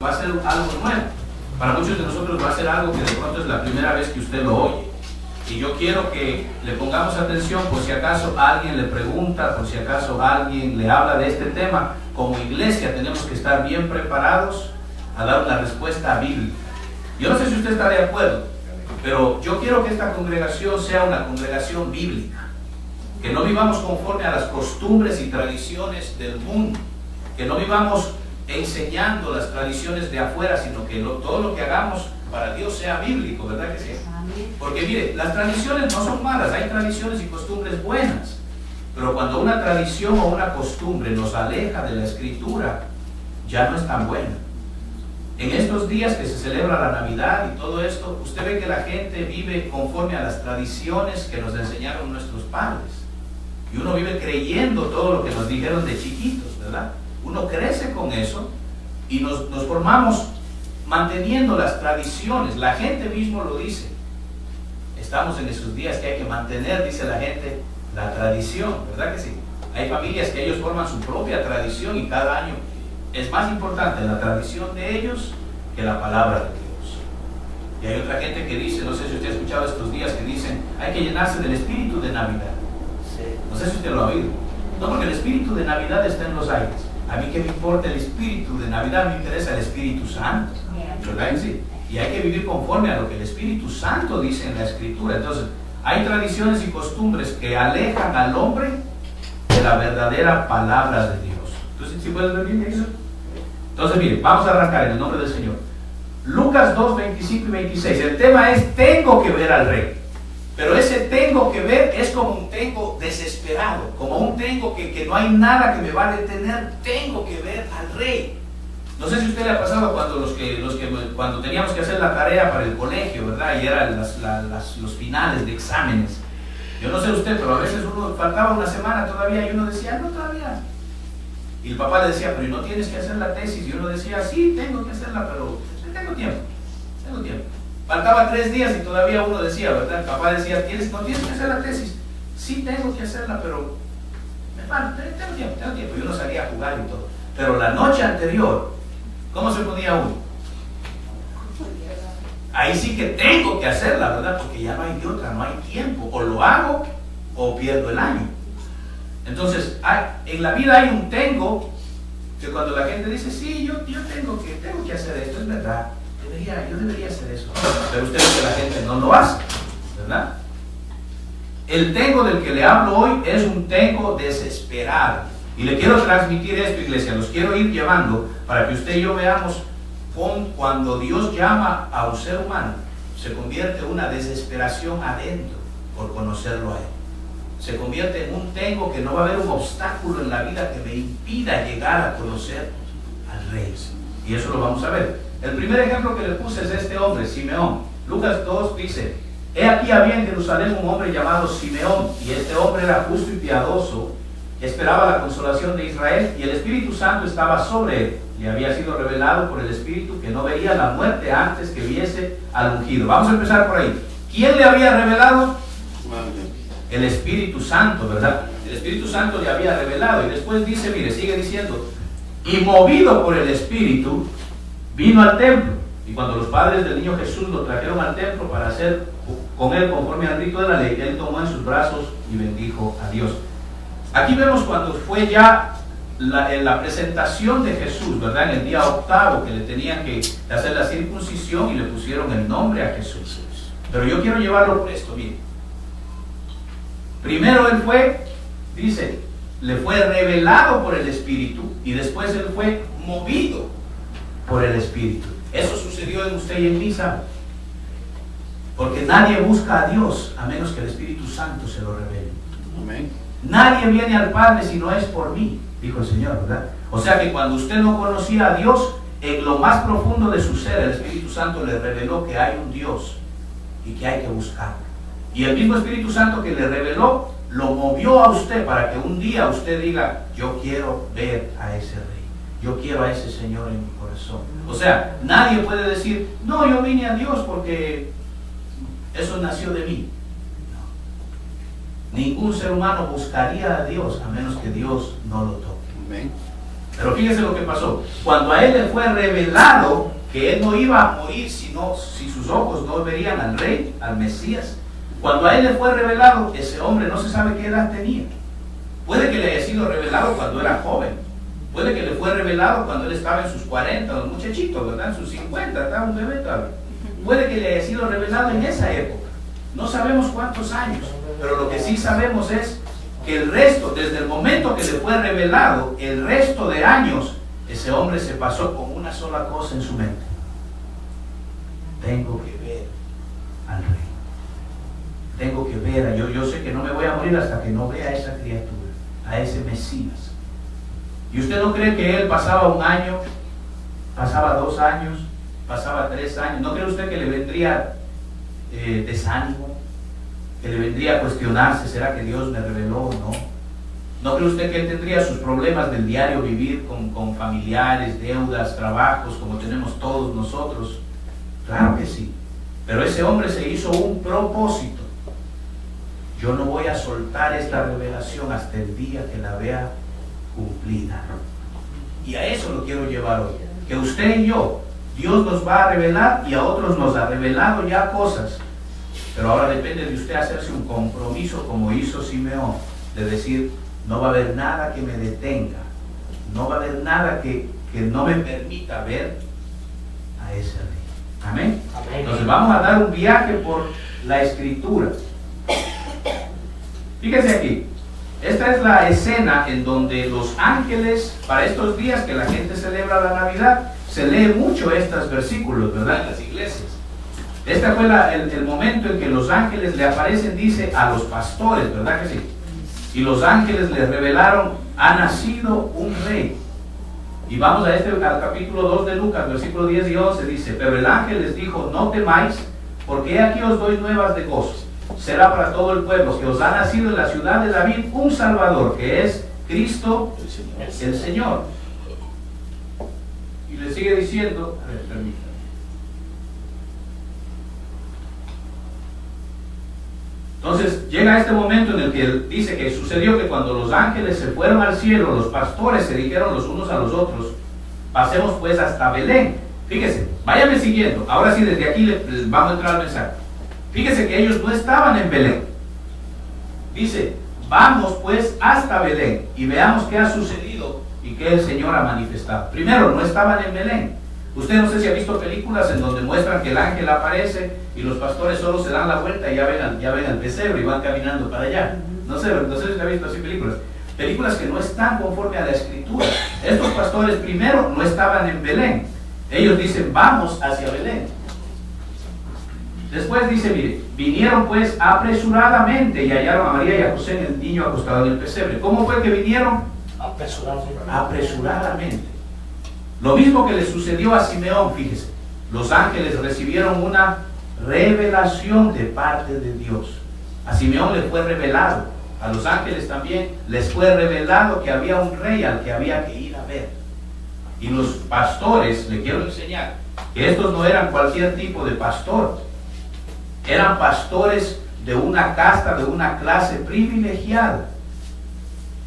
va a ser algo nuevo. Para muchos de nosotros va a ser algo que de pronto es la primera vez que usted lo oye. Y yo quiero que le pongamos atención por si acaso alguien le pregunta, por si acaso alguien le habla de este tema. Como iglesia tenemos que estar bien preparados a dar una respuesta bíblica. Yo no sé si usted está de acuerdo, pero yo quiero que esta congregación sea una congregación bíblica. Que no vivamos conforme a las costumbres y tradiciones del mundo. Que no vivamos enseñando las tradiciones de afuera, sino que todo lo que hagamos para Dios sea bíblico, ¿verdad que sí? Porque mire, las tradiciones no son malas, hay tradiciones y costumbres buenas, pero cuando una tradición o una costumbre nos aleja de la Escritura, ya no es tan buena. En estos días que se celebra la Navidad y todo esto, usted ve que la gente vive conforme a las tradiciones que nos enseñaron nuestros padres, y uno vive creyendo todo lo que nos dijeron de chiquitos, ¿verdad? Uno crece con eso y nos formamos manteniendo las tradiciones. La gente mismo lo dice. Estamos en esos días que hay que mantener, dice la gente, la tradición, ¿verdad que sí? Hay familias que ellos forman su propia tradición y cada año es más importante la tradición de ellos que la palabra de Dios. Y hay otra gente que dice, no sé si usted ha escuchado estos días, que dicen, hay que llenarse del espíritu de Navidad. No sé si usted lo ha oído. No, porque el espíritu de Navidad está en los aires. A mí que me importa el espíritu de Navidad, me interesa el Espíritu Santo, ¿verdad? Sí. Y hay que vivir conforme a lo que el Espíritu Santo dice en la Escritura. Entonces, hay tradiciones y costumbres que alejan al hombre de la verdadera palabra de Dios. Entonces, ¿sí puedes ver bien eso? Entonces, mire, vamos a arrancar en el nombre del Señor. Lucas 2, 25 y 26. El tema es, tengo que ver al Rey. Pero ese tengo que ver es como un tengo desesperado, como un tengo que no hay nada que me va a detener. Tengo que ver al Rey. No sé si a usted le ha pasado cuando teníamos que hacer la tarea para el colegio, ¿verdad? Y eran los finales de exámenes. Yo no sé usted, pero a veces uno faltaba una semana todavía y uno decía, no, todavía. Y el papá le decía, pero ¿no tienes que hacer la tesis? Y uno decía, sí, tengo que hacerla, pero tengo tiempo. Faltaba 3 días y todavía uno decía, ¿verdad? El papá decía, ¿no tienes que hacer la tesis? Sí, tengo que hacerla, pero me falta, tengo tiempo. Y uno salía a jugar y todo. Pero la noche anterior, ¿cómo se ponía uno? Ahí sí que tengo que hacerla, ¿verdad? Porque ya no hay de otra, no hay tiempo. O lo hago o pierdo el año. Entonces, en la vida hay un tengo, que cuando la gente dice, sí, yo tengo que hacer esto, es verdad. Yo debería hacer eso, pero usted ve que la gente no lo hace, ¿verdad? El tengo del que le hablo hoy es un tengo desesperado, y le quiero transmitir esto, iglesia, los quiero ir llevando para que usted y yo veamos cuando Dios llama a un ser humano, se convierte en una desesperación adentro por conocerlo a Él. Se convierte en un tengo que no va a haber un obstáculo en la vida que me impida llegar a conocer al Rey, y eso lo vamos a ver. El primer ejemplo que le puse es este hombre, Simeón. Lucas 2 dice, he aquí había en Jerusalén un hombre llamado Simeón, y este hombre era justo y piadoso, esperaba la consolación de Israel, y el Espíritu Santo estaba sobre él. Le había sido revelado por el Espíritu que no vería la muerte antes que viese al ungido. Vamos a empezar por ahí. ¿Quién le había revelado? El Espíritu Santo, ¿verdad? El Espíritu Santo le había revelado, y después dice, mire, sigue diciendo, y movido por el Espíritu, vino al templo, y cuando los padres del niño Jesús lo trajeron al templo para hacer con él conforme al rito de la ley, él tomó en sus brazos y bendijo a Dios. Aquí vemos cuando fue ya la presentación de Jesús, ¿verdad? En el día 8 que le tenían que hacer la circuncisión y le pusieron el nombre a Jesús. Pero yo quiero llevarlo por esto, miren. Primero él fue, dice, le fue revelado por el Espíritu, y después él fue movido por el Espíritu. Eso sucedió en usted y en mí, ¿sabe? Porque nadie busca a Dios a menos que el Espíritu Santo se lo revele. Amén. Nadie viene al Padre si no es por mí, dijo el Señor, ¿verdad? O sea que cuando usted no conocía a Dios, en lo más profundo de su ser, el Espíritu Santo le reveló que hay un Dios y que hay que buscarlo. Y el mismo Espíritu Santo que le reveló, lo movió a usted para que un día usted diga, yo quiero ver a ese Rey. Yo quiero a ese Señor en mi corazón. O sea, nadie puede decir, no, yo vine a Dios porque eso nació de mí. No. Ningún ser humano buscaría a Dios a menos que Dios no lo toque. Amén. Pero fíjese lo que pasó. Cuando a él le fue revelado que él no iba a morir si sus ojos no verían al rey, al Mesías. Cuando a él le fue revelado, ese hombre no se sabe qué edad tenía. Puede que le haya sido revelado cuando era joven. Puede que le fue revelado cuando él estaba en sus 40, los muchachitos, ¿verdad? En sus 50, estaba un bebé todavía. Puede que le haya sido revelado en esa época. No sabemos cuántos años, pero lo que sí sabemos es que el resto, desde el momento que le fue revelado, el resto de años, ese hombre se pasó con una sola cosa en su mente. Tengo que ver al rey. Tengo que ver, yo sé que no me voy a morir hasta que no vea a esa criatura, a ese Mesías. ¿Y usted no cree que él pasaba un año, pasaba 2 años, pasaba 3 años? ¿No cree usted que le vendría desánimo? ¿Que le vendría a cuestionarse, será que Dios me reveló o no? ¿No cree usted que él tendría sus problemas del diario vivir con familiares, deudas, trabajos, como tenemos todos nosotros? Claro que sí. Pero ese hombre se hizo un propósito. Yo no voy a soltar esta revelación hasta el día que la vea cumplida. Y a eso lo quiero llevar hoy. Que usted y yo, Dios nos va a revelar, y a otros nos ha revelado ya cosas. Pero ahora depende de usted hacerse un compromiso como hizo Simeón, de decir, no va a haber nada que me detenga, no va a haber nada que no me permita ver a ese rey. Amén. Amén. Entonces vamos a dar un viaje por la Escritura. Fíjese aquí, esta es la escena en donde los ángeles, para estos días que la gente celebra la Navidad, se lee mucho estos versículos, ¿verdad? En las iglesias. Este fue el momento en que los ángeles le aparecen, dice, a los pastores, ¿verdad que sí? Y los ángeles les revelaron, ha nacido un rey. Y vamos al capítulo 2 de Lucas, versículos 10 y 11, dice, pero el ángel les dijo, no temáis, porque aquí os doy nuevas de gozo. Será para todo el pueblo que os ha nacido en la ciudad de David un Salvador, que es Cristo el Señor. Y le sigue diciendo, a ver, permítame. Entonces llega este momento en el que él dice que sucedió que cuando los ángeles se fueron al cielo, los pastores se dijeron los unos a los otros, pasemos pues hasta Belén. Fíjese, váyame siguiendo. Ahora sí, desde aquí les vamos a entrar al mensaje. Fíjese que ellos no estaban en Belén. Dice, vamos pues hasta Belén y veamos qué ha sucedido y qué el Señor ha manifestado. Primero, no estaban en Belén. Usted no sé si ha visto películas en donde muestran que el ángel aparece y los pastores solo se dan la vuelta y ya ven al pesebre y van caminando para allá. No sé si ha visto así películas. Películas que no están conforme a la Escritura. Estos pastores primero no estaban en Belén. Ellos dicen, vamos hacia Belén. Después dice, mire, vinieron pues apresuradamente y hallaron a María y a José en el niño acostado en el pesebre. ¿Cómo fue que vinieron? Apresuradamente. Lo mismo que le sucedió a Simeón, fíjese. Los ángeles recibieron una revelación de parte de Dios. A Simeón le fue revelado, a los ángeles también les fue revelado que había un rey al que había que ir a ver. Y los pastores, le quiero enseñar, que estos no eran cualquier tipo de pastor. Eran pastores de una casta, de una clase privilegiada.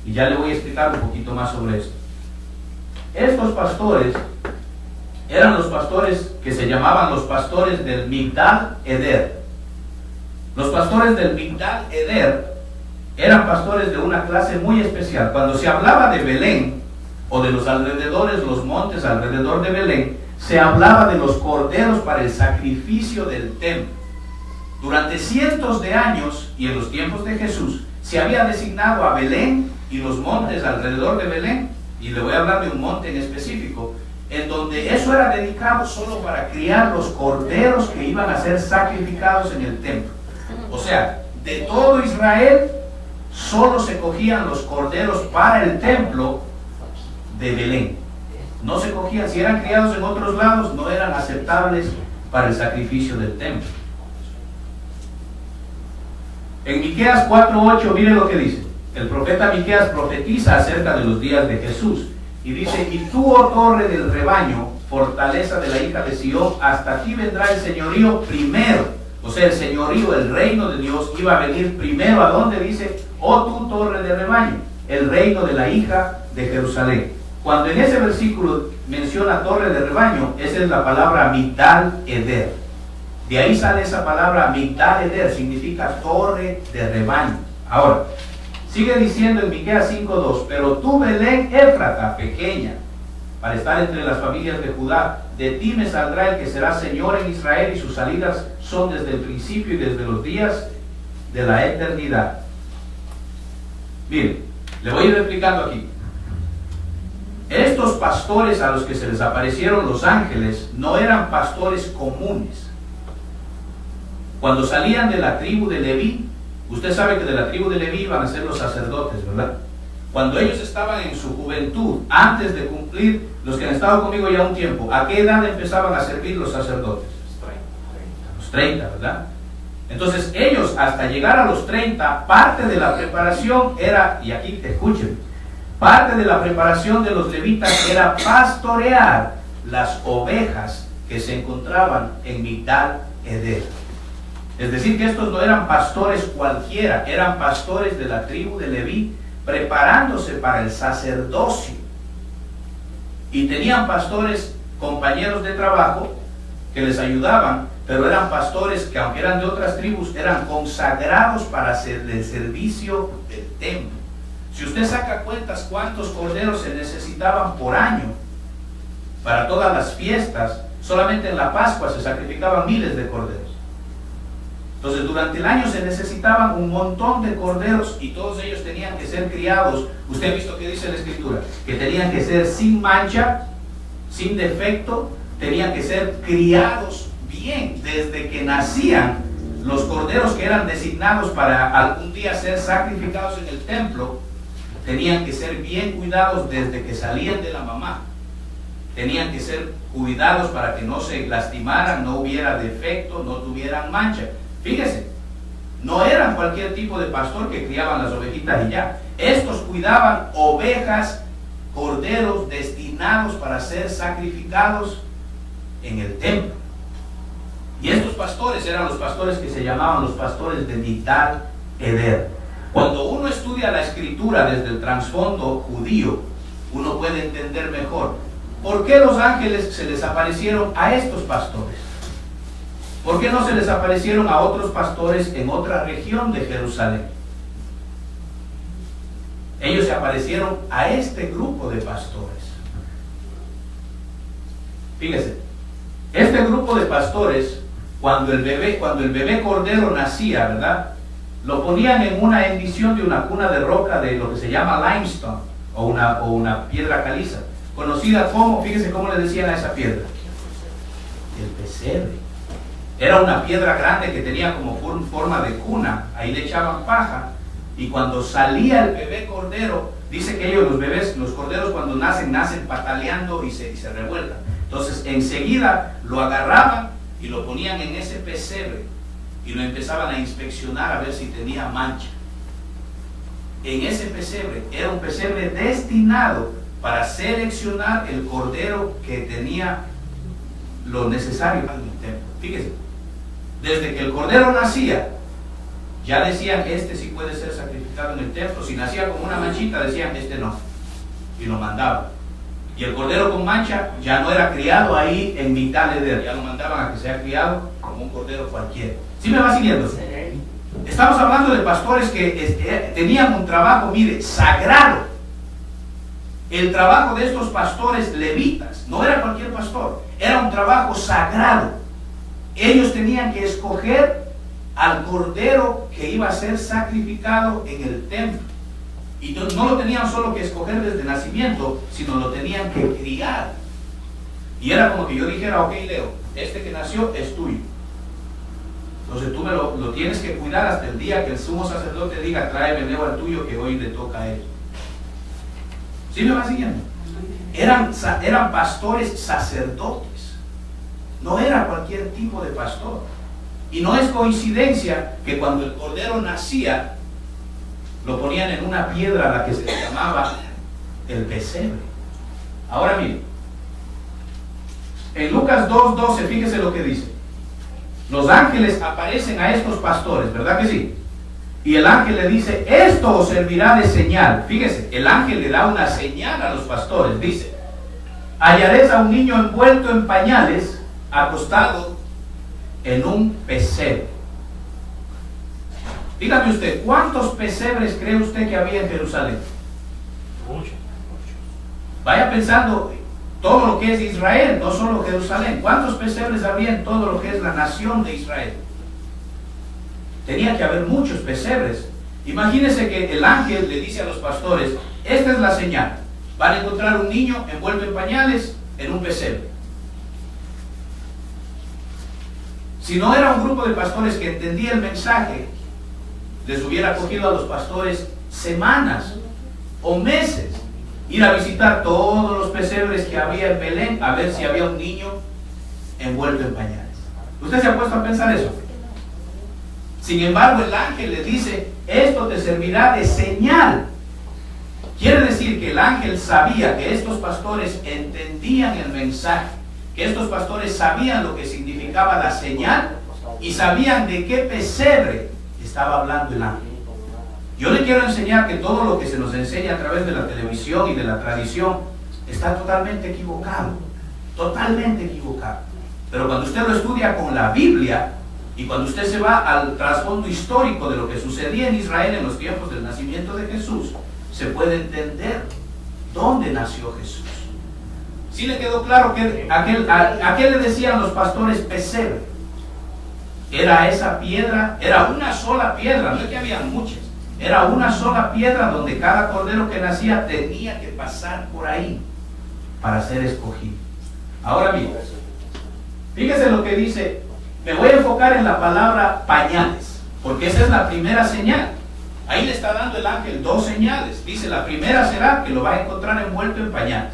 Y ya le voy a explicar un poquito más sobre esto. Estos pastores eran los pastores que se llamaban los pastores del Migdal Eder. Los pastores del Migdal Eder eran pastores de una clase muy especial. Cuando se hablaba de Belén o de los alrededores, los montes alrededor de Belén, se hablaba de los corderos para el sacrificio del templo. Durante cientos de años y en los tiempos de Jesús se había designado a Belén y los montes alrededor de Belén, y le voy a hablar de un monte en específico, en donde eso era dedicado solo para criar los corderos que iban a ser sacrificados en el templo. O sea, de todo Israel solo se cogían los corderos para el templo de Belén. No se cogían, si eran criados en otros lados, no eran aceptables para el sacrificio del templo. En Miqueas 4:8, mire lo que dice. El profeta Miqueas profetiza acerca de los días de Jesús y dice, y tú, oh torre del rebaño, fortaleza de la hija de Sión, hasta ti vendrá el señorío primero. O sea, el señorío, el reino de Dios iba a venir primero. ¿A dónde? Dice, oh tú torre de rebaño, el reino de la hija de Jerusalén. Cuando en ese versículo menciona torre de rebaño, esa es la palabra Migdal Eder. De ahí sale esa palabra Migdal Eder, significa torre de rebaño. Ahora, sigue diciendo en Miqueas 5:2, pero tú, Belén Éfrata, pequeña, para estar entre las familias de Judá, de ti me saldrá el que será Señor en Israel, y sus salidas son desde el principio y desde los días de la eternidad. Miren, le voy a ir explicando aquí. Estos pastores a los que se les aparecieron los ángeles no eran pastores comunes. Cuando salían de la tribu de Leví, usted sabe que de la tribu de Leví iban a ser los sacerdotes, ¿verdad? Cuando ellos estaban en su juventud, antes de cumplir, los que han estado conmigo ya un tiempo, ¿a qué edad empezaban a servir los sacerdotes? Los 30, ¿verdad? Entonces ellos, hasta llegar a los 30, parte de la preparación era, y aquí escuchen, parte de la preparación de los levitas era pastorear las ovejas que se encontraban en Migdal Eder. Es decir, que estos no eran pastores cualquiera, eran pastores de la tribu de Leví, preparándose para el sacerdocio. Y tenían pastores, compañeros de trabajo, que les ayudaban, pero eran pastores que, aunque eran de otras tribus, eran consagrados para hacer el servicio del templo. Si usted saca cuentas cuántos corderos se necesitaban por año para todas las fiestas, solamente en la Pascua se sacrificaban miles de corderos. Entonces durante el año se necesitaban un montón de corderos, y todos ellos tenían que ser criados. Usted ha visto que dice la Escritura, que tenían que ser sin mancha, sin defecto, tenían que ser criados bien desde que nacían. Los corderos que eran designados para algún día ser sacrificados en el templo, tenían que ser bien cuidados desde que salían de la mamá. Tenían que ser cuidados para que no se lastimaran, no hubiera defecto, no tuvieran mancha. Fíjese, no eran cualquier tipo de pastor que criaban las ovejitas y ya. Estos cuidaban ovejas, corderos destinados para ser sacrificados en el templo. Y estos pastores eran los pastores que se llamaban los pastores de Migdal Eder. Cuando uno estudia la Escritura desde el trasfondo judío, uno puede entender mejor por qué los ángeles se les aparecieron a estos pastores. ¿Por qué no se les aparecieron a otros pastores en otra región de Jerusalén? Ellos se aparecieron a este grupo de pastores. Fíjese, este grupo de pastores, cuando el bebé cordero nacía, ¿verdad?, lo ponían en una bendición de una cuna de roca de lo que se llama limestone, o una piedra caliza, conocida como, fíjese cómo le decían a esa piedra, el pesebre. Era una piedra grande que tenía como forma de cuna, ahí le echaban paja, y cuando salía el bebé cordero, dice que los corderos cuando nacen pataleando y se revuelcan. Entonces enseguida lo agarraban y lo ponían en ese pesebre y lo empezaban a inspeccionar a ver si tenía mancha. En ese pesebre, era un pesebre destinado para seleccionar el cordero que tenía lo necesario para el templo. Fíjese, desde que el cordero nacía, ya decían que este sí puede ser sacrificado en el templo. Si nacía con una manchita, decían este no, y lo mandaban. Y el cordero con mancha ya no era criado ahí en Migdal Eder, ya lo mandaban a que sea criado como un cordero cualquiera. ¿Sí me va siguiendo? Estamos hablando de pastores que tenían un trabajo, mire, sagrado. El trabajo de estos pastores levitas no era cualquier pastor, era un trabajo sagrado. Ellos tenían que escoger al cordero que iba a ser sacrificado en el templo. Y no lo tenían solo que escoger desde nacimiento, sino lo tenían que criar. Y era como que yo dijera, ok, Leo, este que nació es tuyo. Entonces tú lo tienes que cuidar hasta el día que el sumo sacerdote diga, tráeme, Leo, al tuyo, que hoy le toca a él. ¿Sí me va siguiendo? Eran pastores sacerdotes. No era cualquier tipo de pastor. Y no es coincidencia que cuando el cordero nacía, lo ponían en una piedra a la que se le llamaba el pesebre. Ahora miren, en Lucas 2:12, fíjese lo que dice. Los ángeles aparecen a estos pastores, ¿verdad que sí? Y el ángel le dice, esto os servirá de señal. Fíjese, el ángel le da una señal a los pastores. Dice, hallaréis a un niño envuelto en pañales, acostado en un pesebre. Dígame usted, ¿cuántos pesebres cree usted que había en Jerusalén? Mucho. Vaya pensando todo lo que es Israel, no solo Jerusalén. ¿Cuántos pesebres había en todo lo que es la nación de Israel? Tenía que haber muchos pesebres. Imagínense que el ángel le dice a los pastores, esta es la señal. Van a encontrar un niño envuelto en pañales en un pesebre. Si no era un grupo de pastores que entendía el mensaje, les hubiera cogido a los pastores semanas o meses ir a visitar todos los pesebres que había en Belén a ver si había un niño envuelto en pañales. ¿Usted se ha puesto a pensar eso? Sin embargo, el ángel les dice, esto te servirá de señal. Quiere decir que el ángel sabía que estos pastores entendían el mensaje, que estos pastores sabían lo que significaba la señal y sabían de qué pesebre estaba hablando el ángel. Yo le quiero enseñar que todo lo que se nos enseña a través de la televisión y de la tradición está totalmente equivocado, totalmente equivocado. Pero cuando usted lo estudia con la Biblia y cuando usted se va al trasfondo histórico de lo que sucedía en Israel en los tiempos del nacimiento de Jesús, se puede entender dónde nació Jesús. ¿Sí le quedó claro que a qué le decían los pastores pesebre? Era esa piedra, era una sola piedra, no es que había muchas, era una sola piedra donde cada cordero que nacía tenía que pasar por ahí para ser escogido. Ahora bien, fíjese lo que dice, me voy a enfocar en la palabra pañales, porque esa es la primera señal. Ahí le está dando el ángel dos señales. Dice, la primera será que lo va a encontrar envuelto en pañales.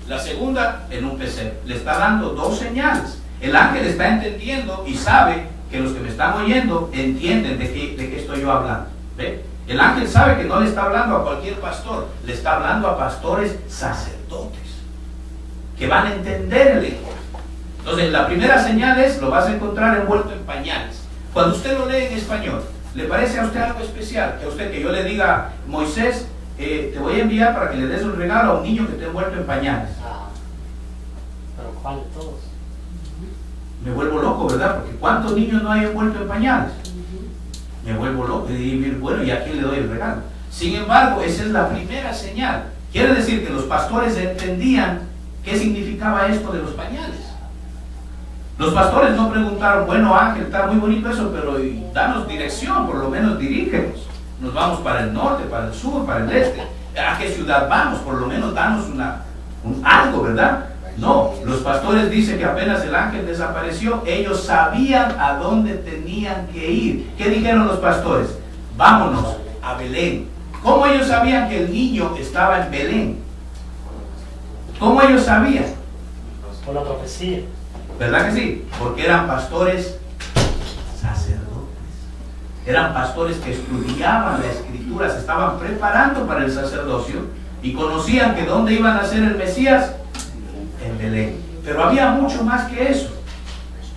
La segunda, en un pesebre. Le está dando dos señales. El ángel está entendiendo y sabe que los que me están oyendo entienden de qué estoy yo hablando. ¿Ve? El ángel sabe que no le está hablando a cualquier pastor, le está hablando a pastores sacerdotes que van a entender el lenguaje. Entonces, la primera señal es, lo vas a encontrar envuelto en pañales. Cuando usted lo lee en español, ¿le parece a usted algo especial? Que a usted, que yo le diga, Moisés, te voy a enviar para que le des un regalo a un niño que esté envuelto en pañales. ¿Pero cuál de todos? Me vuelvo loco, ¿verdad? Porque ¿cuántos niños no hay envueltos en pañales? Me vuelvo loco y digo, bueno, ¿y a quién le doy el regalo? Sin embargo, esa es la primera señal. Quiere decir que los pastores entendían qué significaba esto de los pañales. Los pastores no preguntaron, bueno, ángel, está muy bonito eso, pero danos dirección, por lo menos dirígenos. Nos vamos para el norte, para el sur, para el este. ¿A qué ciudad vamos? Por lo menos danos algo, ¿verdad? No, los pastores dicen que apenas el ángel desapareció, ellos sabían a dónde tenían que ir. ¿Qué dijeron los pastores? Vámonos a Belén. ¿Cómo ellos sabían que el niño estaba en Belén? ¿Cómo ellos sabían? Por la profecía. ¿Verdad que sí? Porque eran pastores sacerdotes. Eran pastores que estudiaban la escritura, se estaban preparando para el sacerdocio y conocían que dónde iban a ser el Mesías, en Belén. Pero había mucho más que eso.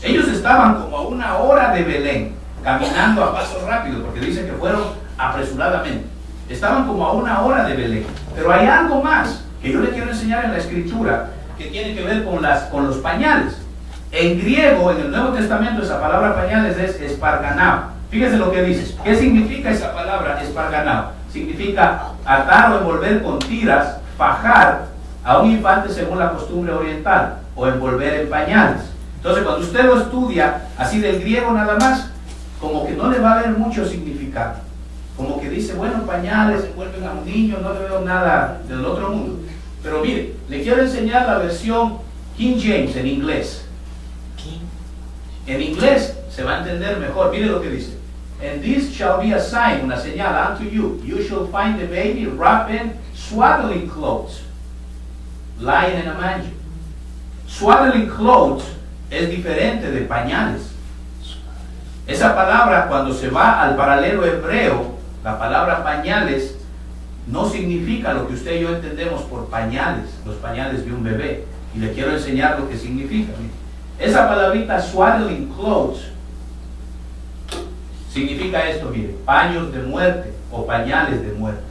Ellos estaban como a 1 hora de Belén, caminando a paso rápido, porque dice que fueron apresuradamente. Estaban como a 1 hora de Belén. Pero hay algo más que yo le quiero enseñar en la escritura que tiene que ver con los pañales. En griego, en el Nuevo Testamento, esa palabra pañales es esparganao. Fíjese lo que dice. ¿Qué significa esa palabra esparganao? Significa atar o envolver con tiras, fajar a un infante según la costumbre oriental, o envolver en pañales. Entonces, cuando usted lo estudia así del griego nada más, como que no le va a haber mucho significado. Como que dice, bueno, pañales, envuelven a un niño, no le veo nada del otro mundo. Pero mire, le quiero enseñar la versión King James en inglés. En inglés se va a entender mejor. Mire lo que dice. And this shall be a sign, una señal unto you. You shall find the baby wrapped in swaddling clothes, lying in a manger. Swaddling clothes es diferente de pañales. Esa palabra, cuando se va al paralelo hebreo, la palabra pañales no significa lo que usted y yo entendemos por pañales, los pañales de un bebé. Y le quiero enseñar lo que significa. Esa palabrita swaddling clothes significa esto, mire, paños de muerte o pañales de muerte.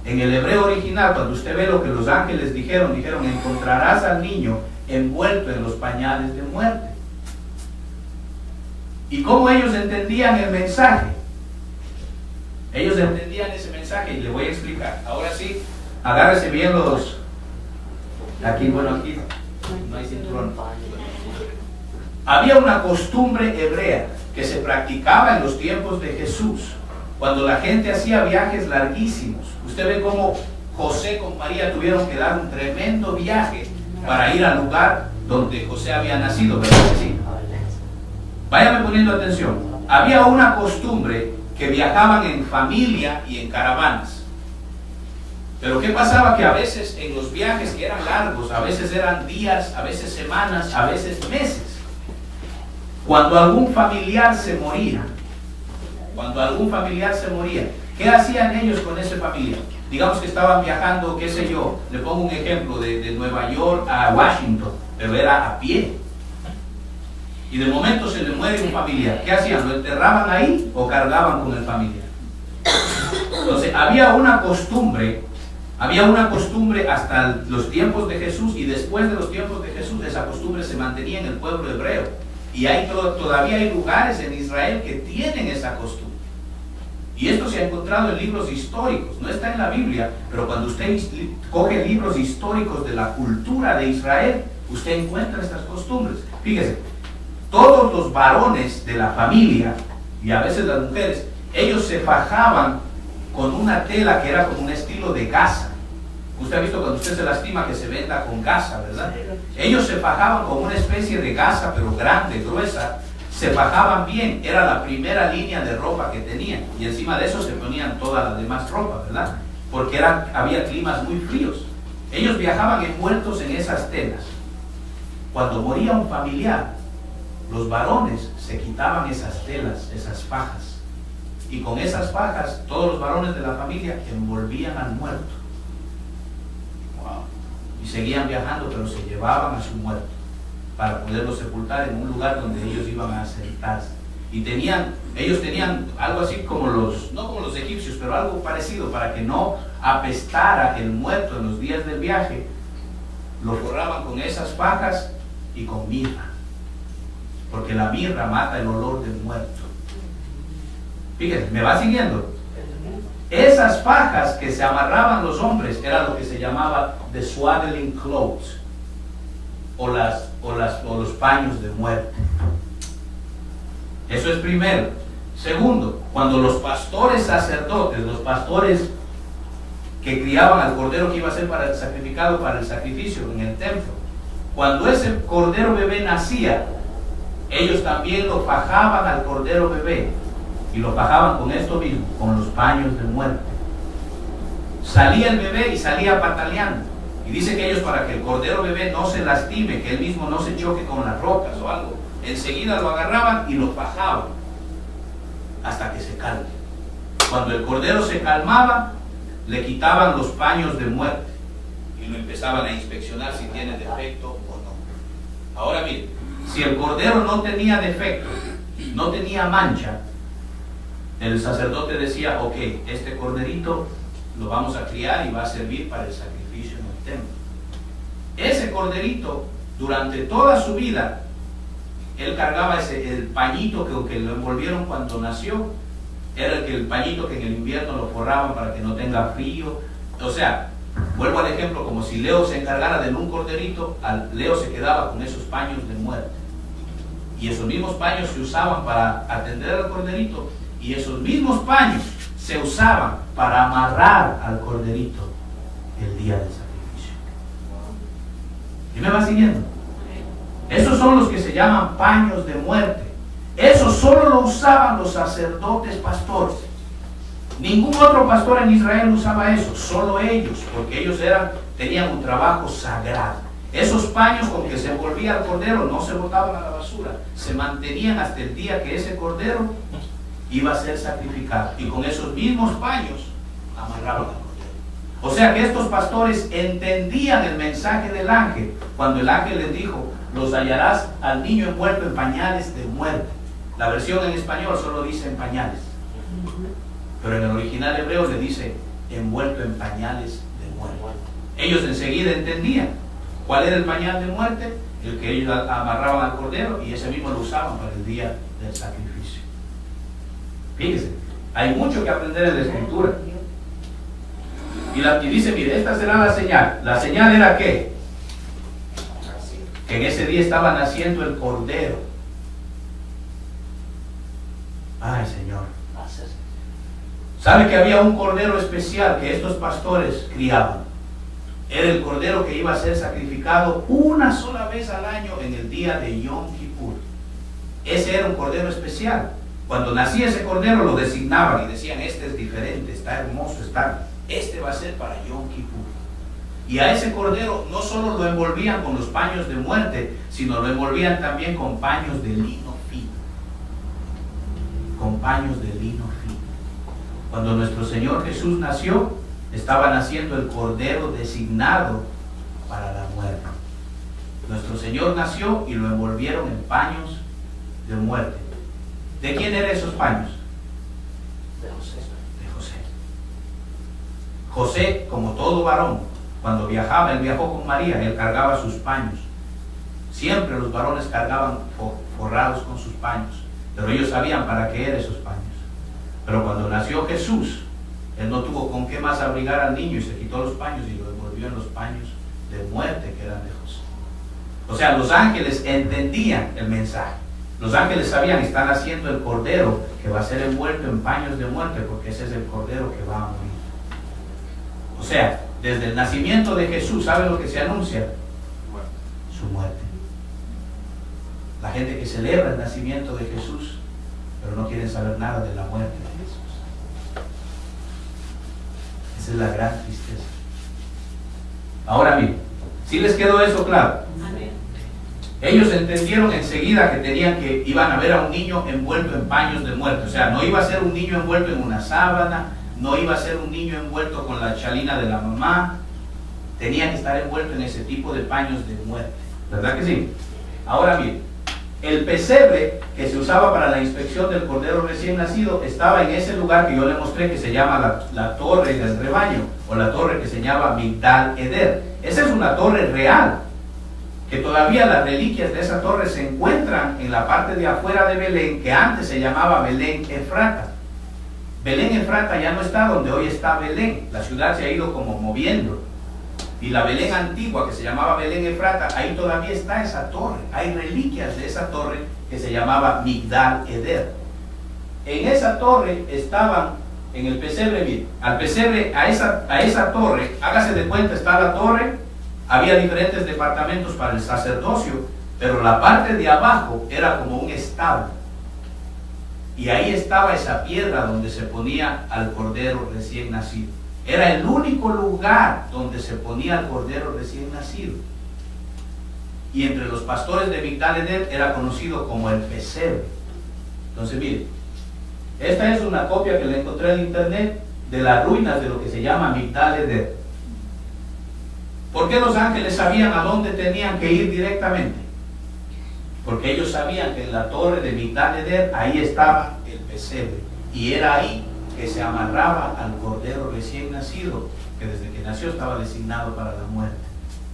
En el hebreo original, cuando usted ve lo que los ángeles dijeron, encontrarás al niño envuelto en los pañales de muerte. ¿Y cómo ellos entendían el mensaje? Ellos entendían ese mensaje y le voy a explicar. Ahora sí, agárrese bien los... Aquí no hay cinturón. Había una costumbre hebrea que se practicaba en los tiempos de Jesús, cuando la gente hacía viajes larguísimos. Usted ve cómo José con María tuvieron que dar un tremendo viaje para ir al lugar donde José había nacido, ¿verdad que sí? Váyame poniendo atención. Había una costumbre que viajaban en familia y en caravanas. Pero ¿qué pasaba? Que a veces en los viajes que eran largos, a veces eran días, a veces semanas, a veces meses, cuando algún familiar se moría, ¿qué hacían ellos con ese familiar? Digamos que estaban viajando, qué sé yo, le pongo un ejemplo, de Nueva York a Washington, pero era a pie. Y de momento se le muere un familiar. ¿Qué hacían? ¿Lo enterraban ahí o cargaban con el familiar? Entonces había una costumbre hasta los tiempos de Jesús, y después de los tiempos de Jesús esa costumbre se mantenía en el pueblo hebreo. Y todavía hay lugares en Israel que tienen esa costumbre. Y esto se ha encontrado en libros históricos, no está en la Biblia, pero cuando usted coge libros históricos de la cultura de Israel, usted encuentra estas costumbres. Fíjese, todos los varones de la familia, y a veces las mujeres, ellos se fajaban con una tela que era como un estilo de gasa. Usted ha visto cuando usted se lastima que se venda con gasa, ¿verdad? Ellos se fajaban con una especie de gasa, pero grande, gruesa. Se fajaban bien, era la primera línea de ropa que tenían, y encima de eso se ponían toda la demás ropa, ¿verdad? Porque había climas muy fríos. Ellos viajaban envueltos en esas telas. Cuando moría un familiar, los varones se quitaban esas telas, esas fajas, y con esas fajas todos los varones de la familia envolvían al muerto. Wow. Y seguían viajando, pero se llevaban a su muerto para poderlo sepultar en un lugar donde ellos iban a sentarse. Y ellos tenían algo así como no como los egipcios, pero algo parecido, para que no apestara el muerto en los días del viaje. Lo forraban con esas fajas y con mirra, porque la mirra mata el olor del muerto. Fíjense, ¿me va siguiendo? Esas fajas que se amarraban los hombres era lo que se llamaba the swaddling clothes, o los paños de muerte. Eso es primero. Segundo, cuando los pastores sacerdotes, los pastores que criaban al cordero que iba a ser sacrificado para el sacrificio en el templo, cuando ese cordero bebé nacía, ellos también lo fajaban al cordero bebé, y lo fajaban con esto mismo, con los paños de muerte. Salía el bebé y salía pataleando, y dice que ellos, para que el cordero bebé no se lastime, que él mismo no se choque con las rocas o algo, enseguida lo agarraban y lo fajaban hasta que se calme. Cuando el cordero se calmaba, le quitaban los paños de muerte y lo empezaban a inspeccionar si tiene defecto o no. Ahora miren, si el cordero no tenía defecto, no tenía mancha, el sacerdote decía: ok, este corderito lo vamos a criar y va a servir para el sacrificio en el templo. Ese corderito, durante toda su vida, él cargaba el pañito que lo envolvieron cuando nació. Era el pañito que en el invierno lo forraban para que no tenga frío. O sea, vuelvo al ejemplo, como si Leo se encargara de un corderito, Leo se quedaba con esos paños de muerte. Y esos mismos paños se usaban para atender al corderito, y esos mismos paños se usaban para amarrar al corderito el día del sacrificio. ¿Y me va siguiendo? Esos son los que se llaman paños de muerte. Eso solo lo usaban los sacerdotes pastores. Ningún otro pastor en Israel usaba eso, solo ellos, porque ellos tenían un trabajo sagrado. Esos paños con que se envolvía el cordero no se botaban a la basura, se mantenían hasta el día que ese cordero iba a ser sacrificado, y con esos mismos paños amarraban al cordero. O sea que estos pastores entendían el mensaje del ángel cuando el ángel les dijo: los hallarás al niño envuelto en pañales de muerte. La versión en español solo dice en pañales, pero en el original hebreo le dice envuelto en pañales de muerte. Ellos enseguida entendían cuál era el pañal de muerte, el que ellos amarraban al cordero, y ese mismo lo usaban para el día del sacrificio. Fíjense, hay mucho que aprender en la escritura. Y dice, mire, esta será la señal. La señal era ¿qué? Que en ese día estaba naciendo el cordero. Ay, Señor. ¿Sabe que había un cordero especial que estos pastores criaban? Era el cordero que iba a ser sacrificado una sola vez al año en el día de Yom Kippur. Ese era un cordero especial. Cuando nacía ese cordero lo designaban y decían, este es diferente, está hermoso, este va a ser para Yom Kippur. Y a ese cordero no solo lo envolvían con los paños de muerte, sino lo envolvían también con paños de lino fino. Con paños de lino fino. Cuando nuestro Señor Jesús nació, estaba naciendo el cordero designado para la muerte. Nuestro Señor nació y lo envolvieron en paños de muerte. ¿De quién eran esos paños? De José. De José. José, como todo varón, cuando viajaba, él viajó con María, él cargaba sus paños. Siempre los varones cargaban forrados con sus paños, pero ellos sabían para qué eran esos paños. Pero cuando nació Jesús, él no tuvo con qué más abrigar al niño y se quitó los paños y lo envolvió en los paños de muerte que eran de José. O sea, los ángeles entendían el mensaje. Los ángeles sabían, están haciendo el cordero que va a ser envuelto en paños de muerte, porque ese es el cordero que va a morir. O sea, desde el nacimiento de Jesús, ¿sabe lo que se anuncia? Su muerte. La gente que celebra el nacimiento de Jesús, pero no quieren saber nada de la muerte de Jesús. Esa es la gran tristeza. Ahora bien, ¿sí les quedó eso claro? Amén. Ellos entendieron enseguida que iban a ver a un niño envuelto en paños de muerte. O sea, no iba a ser un niño envuelto en una sábana, no iba a ser un niño envuelto con la chalina de la mamá. Tenía que estar envuelto en ese tipo de paños de muerte. ¿Verdad que sí? Ahora bien, el pesebre que se usaba para la inspección del cordero recién nacido estaba en ese lugar que yo le mostré, que se llama la torre del rebaño, o la torre que se llama Migdal Eder. Esa es una torre real, que todavía las reliquias de esa torre se encuentran en la parte de afuera de Belén, que antes se llamaba Belén Efrata. Belén Efrata ya no está donde hoy está Belén, la ciudad se ha ido como moviendo. Y la Belén antigua, que se llamaba Belén Efrata, ahí todavía está esa torre. Hay reliquias de esa torre que se llamaba Migdal Eder. En esa torre estaban, en el pesebre, bien, al pesebre, a esa torre, hágase de cuenta, está la torre, había diferentes departamentos para el sacerdocio, pero la parte de abajo era como un establo. Y ahí estaba esa piedra donde se ponía al cordero recién nacido. Era el único lugar donde se ponía al cordero recién nacido. Y entre los pastores de Migdal Eder era conocido como el pesebre. Entonces, miren, esta es una copia que le encontré en internet de las ruinas de lo que se llama Migdal Eder. ¿Por qué los ángeles sabían a dónde tenían que ir directamente? Porque ellos sabían que en la torre de Migdal Eder, ahí estaba el pesebre. Y era ahí que se amarraba al cordero recién nacido, que desde que nació estaba designado para la muerte.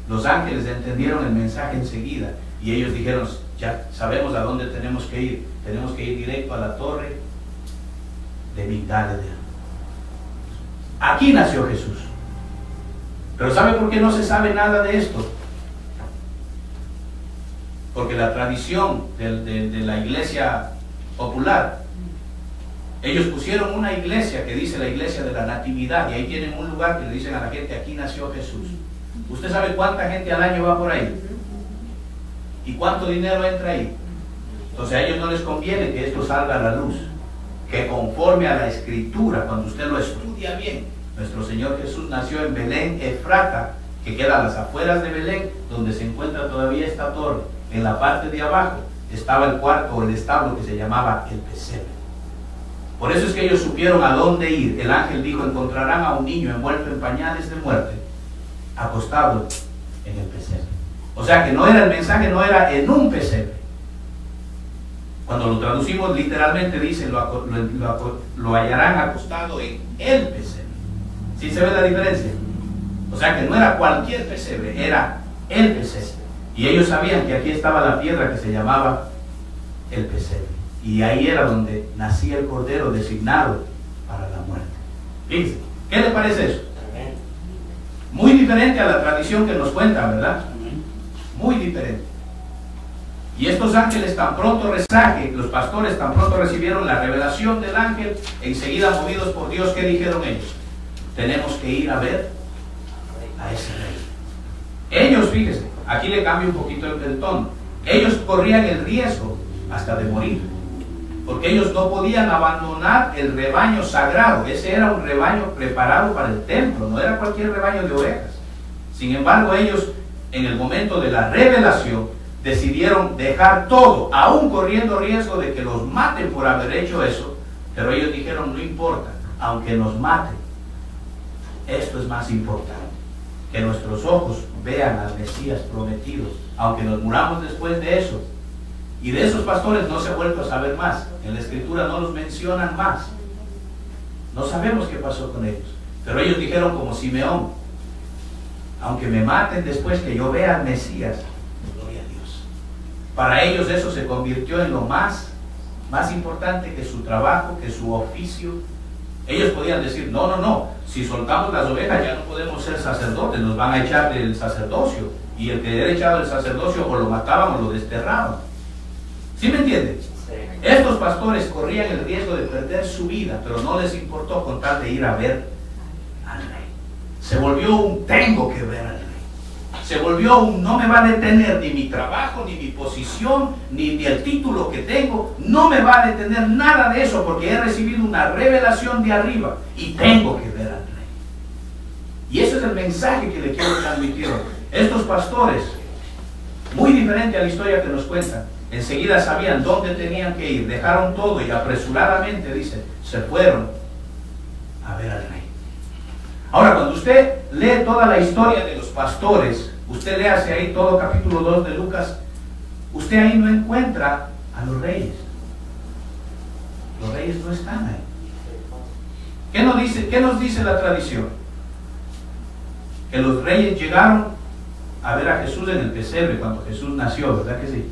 Los ángeles entendieron el mensaje enseguida y ellos dijeron, ya sabemos a dónde tenemos que ir directo a la torre de Migdal Eder. Aquí nació Jesús. Pero ¿sabe por qué no se sabe nada de esto? Porque la tradición de la iglesia popular, ellos pusieron una iglesia que dice la iglesia de la Natividad, y ahí tienen un lugar que le dicen a la gente, aquí nació Jesús. ¿Usted sabe cuánta gente al año va por ahí? ¿Y cuánto dinero entra ahí? Entonces a ellos no les conviene que esto salga a la luz, que conforme a la escritura, cuando usted lo estudia bien, nuestro Señor Jesús nació en Belén Efrata, que queda a las afueras de Belén, donde se encuentra todavía esta torre. En la parte de abajo estaba el cuarto o el establo que se llamaba el pesebre. Por eso es que ellos supieron a dónde ir. El ángel dijo, encontrarán a un niño envuelto en pañales de muerte, acostado en el pesebre. O sea que no era el mensaje, no era en un pesebre. Cuando lo traducimos literalmente dice, lo hallarán acostado en el pesebre. ¿Sí se ve la diferencia? O sea que no era cualquier pesebre, era el pesebre. Y ellos sabían que aquí estaba la piedra que se llamaba el pesebre. Y ahí era donde nacía el cordero designado para la muerte. Fíjense, ¿qué le parece eso? Muy diferente a la tradición que nos cuentan, ¿verdad? Muy diferente. Y estos ángeles tan pronto los pastores tan pronto recibieron la revelación del ángel, enseguida movidos por Dios, ¿qué dijeron ellos? Tenemos que ir a ver a ese rey. Ellos, fíjense, aquí le cambio un poquito el tono. Ellos corrían el riesgo hasta de morir, porque ellos no podían abandonar el rebaño sagrado. Ese era un rebaño preparado para el templo, no era cualquier rebaño de ovejas. Sin embargo, ellos, en el momento de la revelación, decidieron dejar todo, aún corriendo riesgo de que los maten por haber hecho eso. Pero ellos dijeron, no importa, aunque nos maten, esto es más importante, que nuestros ojos vean al Mesías prometido, aunque nos muramos después de eso. Y de esos pastores no se ha vuelto a saber más. En la escritura no los mencionan más. No sabemos qué pasó con ellos. Pero ellos dijeron como Simeón, aunque me maten después que yo vea al Mesías, gloria a Dios. Para ellos eso se convirtió en lo más importante que su trabajo, que su oficio. Ellos podían decir, no, si soltamos las ovejas ya no podemos ser sacerdotes, nos van a echar del sacerdocio. Y el que era echado del sacerdocio o lo mataban o lo desterraban. ¿Sí me entienden? Sí. Estos pastores corrían el riesgo de perder su vida, pero no les importó con tal de ir a ver al rey. Se volvió un tengo que ver al rey. Se volvió un no me va a detener ni mi trabajo, ni mi posición, ni el título que tengo. No me va a detener nada de eso porque he recibido una revelación de arriba y tengo que ver al rey. Y ese es el mensaje que le quiero transmitir. Estos pastores, muy diferente a la historia que nos cuentan, enseguida sabían dónde tenían que ir, dejaron todo y apresuradamente, dice, se fueron a ver al rey. Ahora, cuando usted lee toda la historia de los pastores, usted léase ahí todo capítulo 2 de Lucas, usted ahí no encuentra a los reyes. Los reyes no están ahí. ¿Qué nos dice la tradición? Que los reyes llegaron a ver a Jesús en el pesebre cuando Jesús nació, ¿verdad que sí?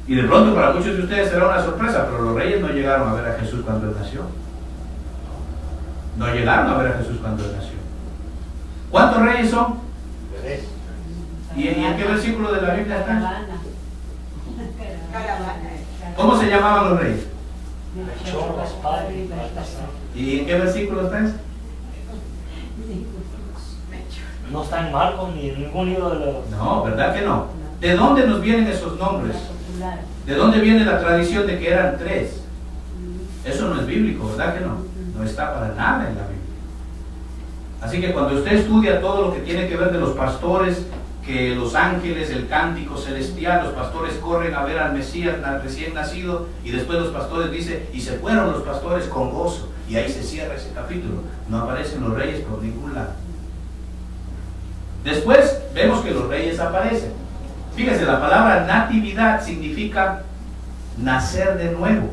Y de pronto para muchos de ustedes será una sorpresa, pero los reyes no llegaron a ver a Jesús cuando Él nació. No llegaron a ver a Jesús cuando Él nació. ¿Cuántos reyes son? ¿Y en qué versículo de la Biblia están? ¿Cómo se llamaban los reyes? ¿Y en qué versículo están? No está en Marcos ni en ningún libro de los... No, ¿verdad que no? ¿De dónde nos vienen esos nombres? ¿De dónde viene la tradición de que eran 3? Eso no es bíblico, ¿verdad que no? No está para nada en la Biblia. Así que cuando usted estudia todo lo que tiene que ver de los pastores, que los ángeles, el cántico celestial, los pastores corren a ver al Mesías recién nacido, y después los pastores dicen, y se fueron los pastores con gozo, y ahí se cierra ese capítulo. No aparecen los reyes por ningún lado. Después vemos que los reyes aparecen. Fíjese, la palabra natividad significa nacer de nuevo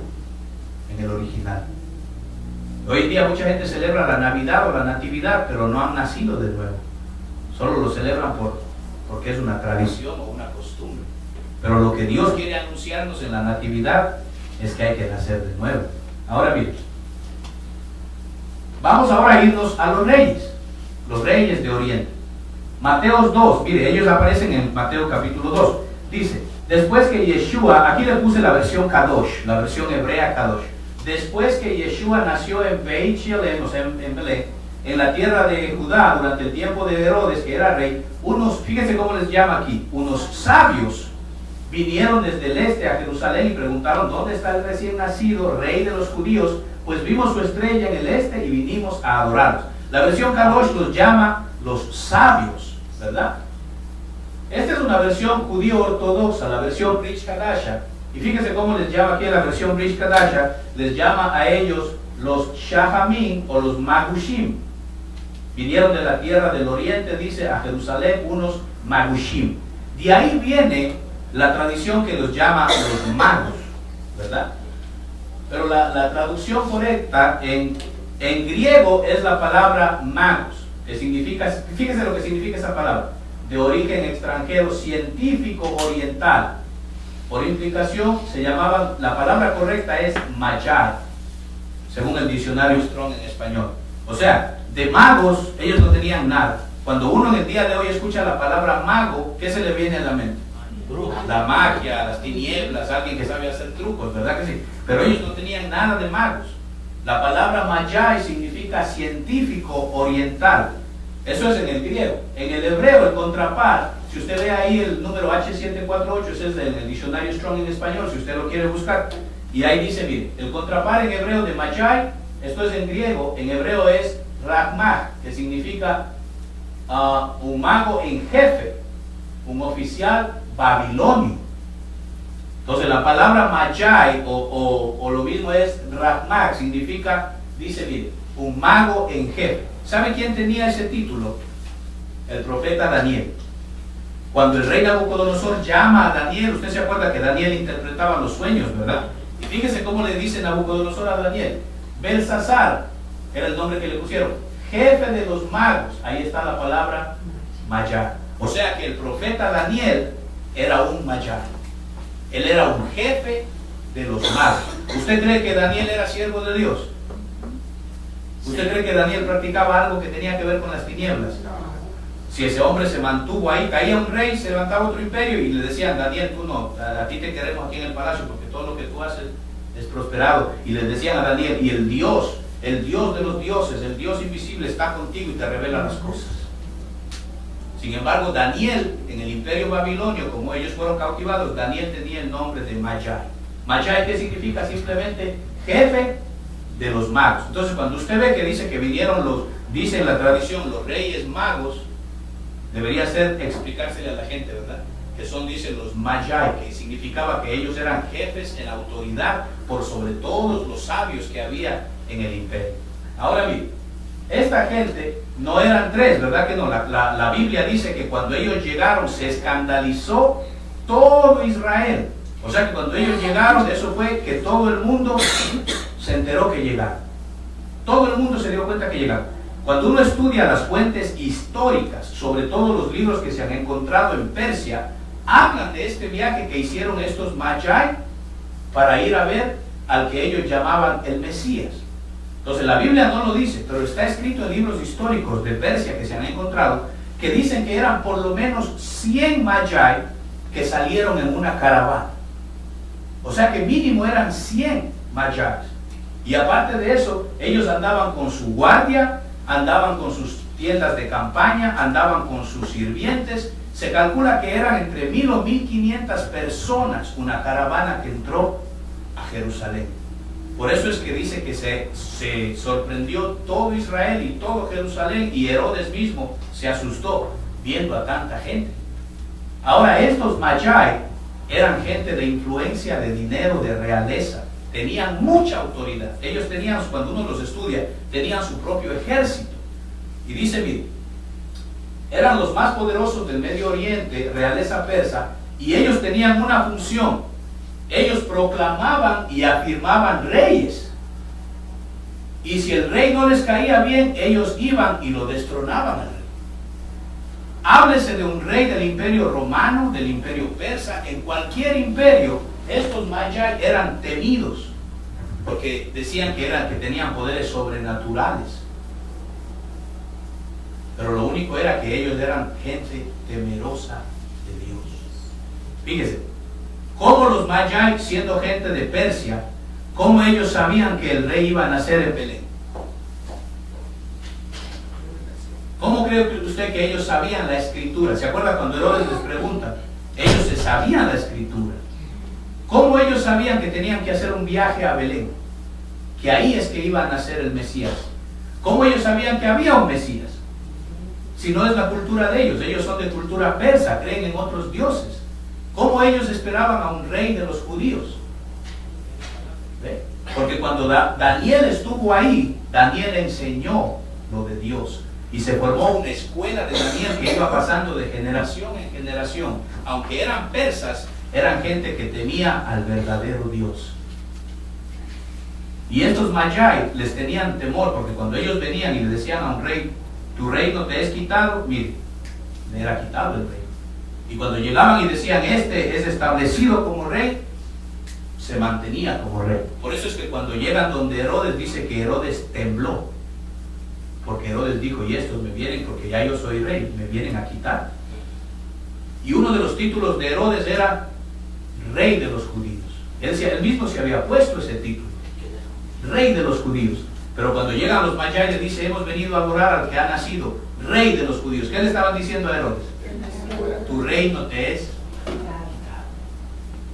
en el original. Hoy en día mucha gente celebra la Navidad o la Natividad, pero no han nacido de nuevo. Solo lo celebran porque es una tradición o una costumbre. Pero lo que Dios quiere anunciarnos en la Natividad es que hay que nacer de nuevo. Ahora bien, vamos ahora a irnos a los reyes de Oriente. Mateo 2, mire, ellos aparecen en Mateo capítulo 2. Dice, después que Yeshua, aquí le puse la versión Kadosh, la versión hebrea Kadosh. Después que Yeshua nació en Beit Shelem, o sea, en Belén, en la tierra de Judá, durante el tiempo de Herodes, que era rey, fíjense cómo les llama aquí, unos sabios vinieron desde el este a Jerusalén y preguntaron, ¿dónde está el recién nacido rey de los judíos? Pues vimos su estrella en el este y vinimos a adorarlos. La versión Kadosh los llama los sabios, ¿verdad? Esta es una versión judío ortodoxa, la versión Brit Hadasha. Y fíjense cómo les llama aquí la versión Brit Hadasha, les llama a ellos los Shahamim o los Magushim. Vinieron de la tierra del oriente, dice, a Jerusalén unos Magushim. De ahí viene la tradición que los llama los magos, ¿verdad? Pero la traducción correcta en griego es la palabra magos, que significa, fíjese lo que significa esa palabra, de origen extranjero, científico oriental. Por implicación se llamaban, la palabra correcta es magi, según el diccionario Strong en español. O sea, de magos ellos no tenían nada. Cuando uno en el día de hoy escucha la palabra mago, ¿qué se le viene a la mente? La magia, las tinieblas, alguien que sabe hacer trucos, ¿verdad que sí? Pero ellos no tenían nada de magos. La palabra magi significa científico oriental. Eso es en el griego. En el hebreo, el contrapar, si usted ve ahí el número H748, ese es del diccionario Strong en español, si usted lo quiere buscar, y ahí dice, mire, el contrapar en hebreo de magi, esto es en griego, en hebreo es rachmach, que significa un mago en jefe, un oficial babilonio. Entonces la palabra magi o lo mismo es rachmach, significa, dice bien, un mago en jefe. ¿Sabe quién tenía ese título? El profeta Daniel. Cuando el rey Nabucodonosor llama a Daniel, usted se acuerda que Daniel interpretaba los sueños, ¿verdad? Y fíjese cómo le dice Nabucodonosor a Daniel. Belsasar era el nombre que le pusieron, jefe de los magos. Ahí está la palabra magi. O sea que el profeta Daniel era un magi. Él era un jefe de los magos. ¿Usted cree que Daniel era siervo de Dios? ¿Usted cree que Daniel practicaba algo que tenía que ver con las tinieblas? Si ese hombre se mantuvo ahí, caía un rey, se levantaba otro imperio y le decían, Daniel, tú no, a ti te queremos aquí en el palacio porque todo lo que tú haces es prosperado. Y les decían a Daniel, y el Dios de los dioses, el Dios invisible está contigo y te revela las cosas. Sin embargo, Daniel, en el imperio babilonio, como ellos fueron cautivados, Daniel tenía el nombre de magi. Magi, ¿qué significa? Simplemente jefe de los magos. Entonces, cuando usted ve que dice que vinieron dice en la tradición, los reyes magos, debería ser explicársele a la gente, ¿verdad? Que son, dicen, los magi, que significaba que ellos eran jefes en autoridad por sobre todos los sabios que había en el imperio. Ahora bien, esta gente no eran tres, ¿verdad que no? La Biblia dice que cuando ellos llegaron se escandalizó todo Israel. O sea que cuando ellos llegaron, eso fue que todo el mundo se enteró que llegaron. Todo el mundo se dio cuenta que llegaron. Cuando uno estudia las fuentes históricas, sobre todo los libros que se han encontrado en Persia, hablan de este viaje que hicieron estos magi para ir a ver al que ellos llamaban el Mesías. Entonces la Biblia no lo dice, pero está escrito en libros históricos de Persia que se han encontrado, que dicen que eran por lo menos 100 magi que salieron en una caravana. O sea que mínimo eran 100 magi. Y aparte de eso, ellos andaban con su guardia, andaban con sus tiendas de campaña, andaban con sus sirvientes. Se calcula que eran entre 1000 o 1500 personas una caravana que entró a Jerusalén. Por eso es que dice que se sorprendió todo Israel y todo Jerusalén, y Herodes mismo se asustó viendo a tanta gente. Ahora, estos magi eran gente de influencia, de dinero, de realeza. Tenían mucha autoridad. Ellos tenían, cuando uno los estudia, tenían su propio ejército. Y dice, mire, eran los más poderosos del Medio Oriente, realeza persa, y ellos tenían una función. Ellos proclamaban y afirmaban reyes. Y si el rey no les caía bien, ellos iban y lo destronaban al rey. Háblese de un rey del imperio romano, del imperio persa, en cualquier imperio, estos magi eran temidos, porque decían que tenían poderes sobrenaturales. Pero lo único era que ellos eran gente temerosa de Dios. Fíjese, cómo los magi, siendo gente de Persia, cómo ellos sabían que el rey iba a nacer en Belén. ¿Cómo cree usted que ellos sabían la escritura? ¿Se acuerda cuando Herodes les pregunta? Ellos se sabían la escritura. ¿Cómo ellos sabían que tenían que hacer un viaje a Belén? Que ahí es que iba a nacer el Mesías. ¿Cómo ellos sabían que había un Mesías? Si no es la cultura de ellos son de cultura persa, creen en otros dioses. ¿Cómo ellos esperaban a un rey de los judíos? ¿Ve? Porque cuando Daniel estuvo ahí, Daniel enseñó lo de Dios. Y se formó una escuela de Daniel que iba pasando de generación en generación. Aunque eran persas, eran gente que temía al verdadero Dios. Y estos Magi les tenían temor, porque cuando ellos venían y le decían a un rey, tu reino te es quitado, mire, le era quitado el reino. Y cuando llegaban y decían, este es establecido como rey, se mantenía como rey. Por eso es que cuando llegan donde Herodes, dice que Herodes tembló, porque Herodes dijo, y estos me vienen porque ya yo soy rey, me vienen a quitar. Y uno de los títulos de Herodes era rey de los judíos. Él mismo se había puesto ese título, rey de los judíos. Pero cuando llegan los Magi le dice, hemos venido a adorar al que ha nacido rey de los judíos. ¿Qué le estaban diciendo a Herodes? Tu reino te es quitado.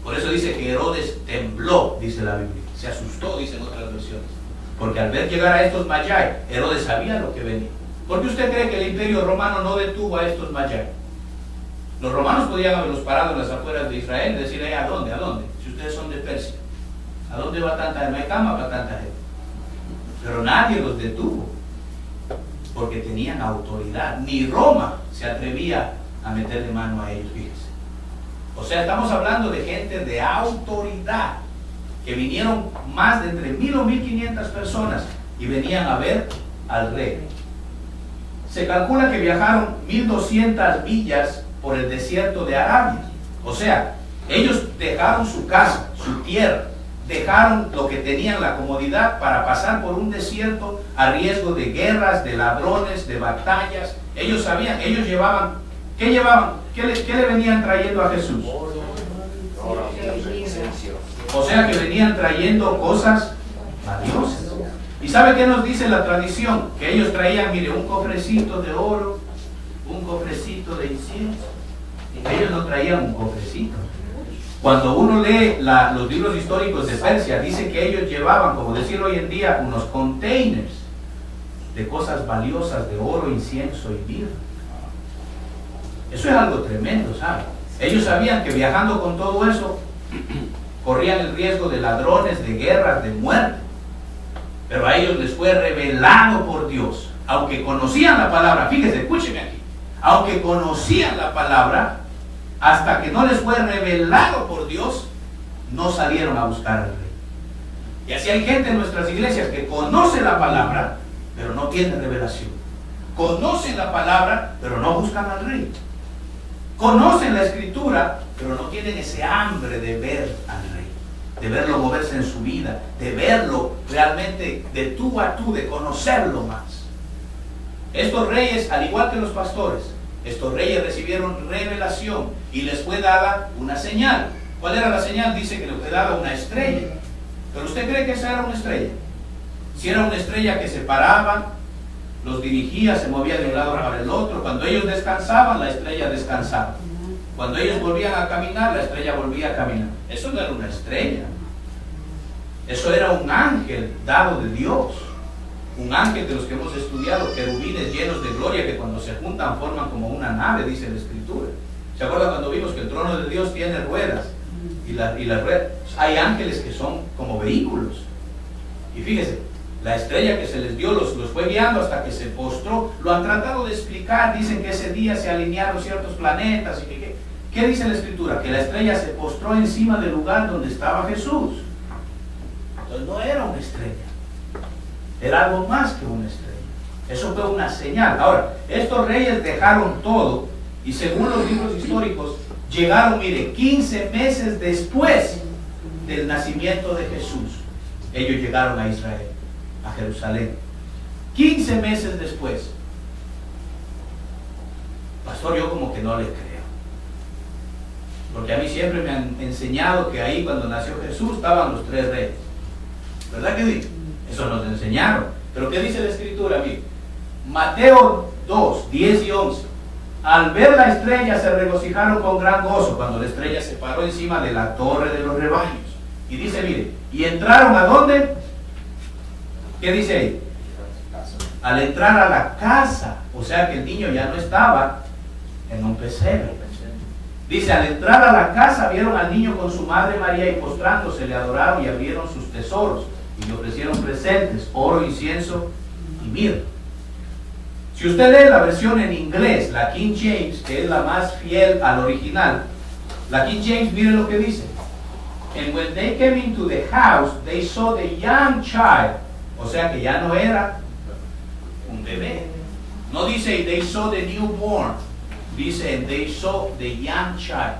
Por eso dice que Herodes tembló, dice la Biblia. Se asustó, dicen otras versiones. Porque al ver llegar a estos Magi, Herodes sabía lo que venía. ¿Por qué usted cree que el imperio romano no detuvo a estos Magi? Los romanos podían haberlos parado en las afueras de Israel y decirle, ¿a dónde? ¿A dónde? Si ustedes son de Persia, ¿a dónde va tanta gente? No hay cama para tanta gente. Pero nadie los detuvo, porque tenían autoridad. Ni Roma se atrevía a meterle mano a ellos, fíjense. O sea, estamos hablando de gente de autoridad, que vinieron más de entre 1000 o 1500 personas y venían a ver al rey. Se calcula que viajaron 1200 millas por el desierto de Arabia. O sea, ellos dejaron su casa, su tierra, dejaron lo que tenían, la comodidad, para pasar por un desierto a riesgo de guerras, de ladrones, de batallas. Ellos sabían, ellos llevaban, ¿qué llevaban? ¿Qué le venían trayendo a Jesús? O sea que venían trayendo cosas valiosas. ¿Y sabe qué nos dice la tradición? Que ellos traían, mire, un cofrecito de oro, un cofrecito de incienso. Ellos no traían un cofrecito. Cuando uno lee los libros históricos de Persia, dice que ellos llevaban, como decir hoy en día, unos containers de cosas valiosas, de oro, incienso y mirra. Eso es algo tremendo, ¿sabe? Ellos sabían que viajando con todo eso, corrían el riesgo de ladrones, de guerras, de muerte. Pero a ellos les fue revelado por Dios. Aunque conocían la palabra, fíjese, escúcheme aquí. Aunque conocían la palabra, hasta que no les fue revelado por Dios, no salieron a buscar al rey. Y así hay gente en nuestras iglesias que conoce la palabra, pero no tiene revelación. Conocen la palabra, pero no buscan al rey. Conocen la escritura, pero no tienen ese hambre de ver al rey, de verlo moverse en su vida, de verlo realmente de tú a tú, de conocerlo más. Estos reyes, al igual que los pastores, estos reyes recibieron revelación y les fue dada una señal. ¿Cuál era la señal? Dice que les fue dada una estrella. ¿Pero usted cree que esa era una estrella? Si era una estrella que se paraba, los dirigía, se movía de un lado para el otro. Cuando ellos descansaban, la estrella descansaba. Cuando ellos volvían a caminar, la estrella volvía a caminar. Eso no era una estrella. Eso era un ángel dado de Dios. Un ángel de los que hemos estudiado, querubines llenos de gloria, que cuando se juntan forman como una nave, dice la escritura. ¿Se acuerdan cuando vimos que el trono de Dios tiene ruedas? Y las ruedas, hay ángeles que son como vehículos. Y fíjese, la estrella que se les dio los fue guiando hasta que se postró. Lo han tratado de explicar, dicen que ese día se alinearon ciertos planetas. Y ¿qué dice la escritura? Que la estrella se postró encima del lugar donde estaba Jesús. Entonces no era una estrella. Era algo más que una estrella. Eso fue una señal. Ahora, estos reyes dejaron todo y según los libros históricos, llegaron, mire, 15 meses después del nacimiento de Jesús. Ellos llegaron a Israel, a Jerusalén. 15 meses después. Pastor, yo como que no le creo. Porque a mí siempre me han enseñado que ahí cuando nació Jesús estaban los 3 reyes. ¿Verdad que sí? Eso nos enseñaron. Pero ¿qué dice la escritura, amigo? Mateo 2, 10 y 11. Al ver la estrella se regocijaron con gran gozo cuando la estrella se paró encima de la torre de los rebaños. Y dice, mire, y entraron ¿a dónde? ¿Qué dice ahí? Al entrar a la casa, o sea que el niño ya no estaba en un pesebre. Dice, al entrar a la casa vieron al niño con su madre María y postrándose le adoraron y abrieron sus tesoros y le ofrecieron presentes, oro, incienso y mirra. Si usted lee la versión en inglés, la King James, que es la más fiel al original, La King James, miren lo que dice. And when they came into the house, they saw the young child. O sea que ya no era un bebé. No dice they saw the newborn. Dice and they saw the young child.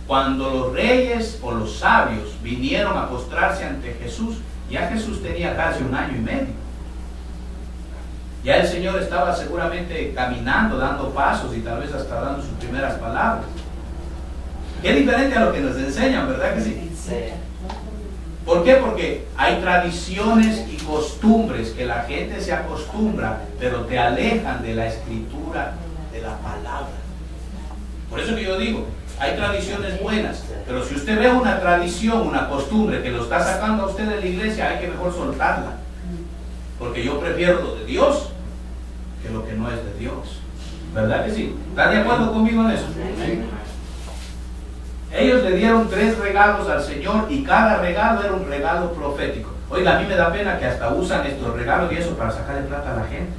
Cuando los reyes o los sabios vinieron a postrarse ante Jesús, ya Jesús tenía casi 1 año y medio. Ya el Señor estaba seguramente caminando, dando pasos y tal vez hasta dando sus primeras palabras. Qué diferente a lo que nos enseñan, ¿verdad que sí? Sí. ¿Por qué? Porque hay tradiciones y costumbres que la gente se acostumbra, pero te alejan de la escritura, de la palabra. Por eso que yo digo, hay tradiciones buenas, pero si usted ve una tradición, una costumbre que lo está sacando a usted de la iglesia, hay que mejor soltarla. Porque yo prefiero lo de Dios que lo que no es de Dios. ¿Verdad que sí? ¿Están de acuerdo conmigo en eso? Ellos le dieron 3 regalos al Señor y cada regalo era un regalo profético. Oiga, a mí me da pena que hasta usan estos regalos y eso para sacarle plata a la gente.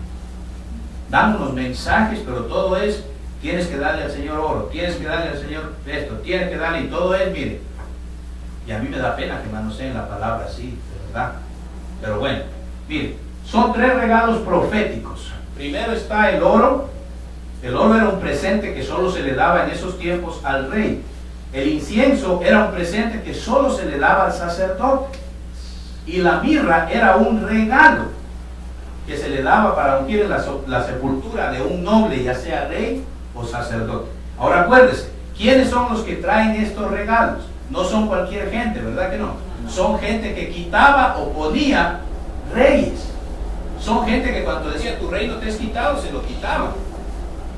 Dan unos mensajes, pero todo es, tienes que darle al Señor oro, tienes que darle al Señor esto, tienes que darle, y todo es, mire. Y a mí me da pena que manoseen la palabra así, de verdad. Pero bueno, mire, son 3 regalos proféticos. Primero está el oro. El oro era un presente que solo se le daba en esos tiempos al rey. El incienso era un presente que solo se le daba al sacerdote. Y la mirra era un regalo que se le daba para ungir en la sepultura de un noble, ya sea rey o sacerdote. Ahora acuérdese, ¿quiénes son los que traen estos regalos? No son cualquier gente, ¿verdad que no? Son gente que quitaba o ponía reyes. Son gente que cuando decía tu reino te es quitado, se lo quitaban.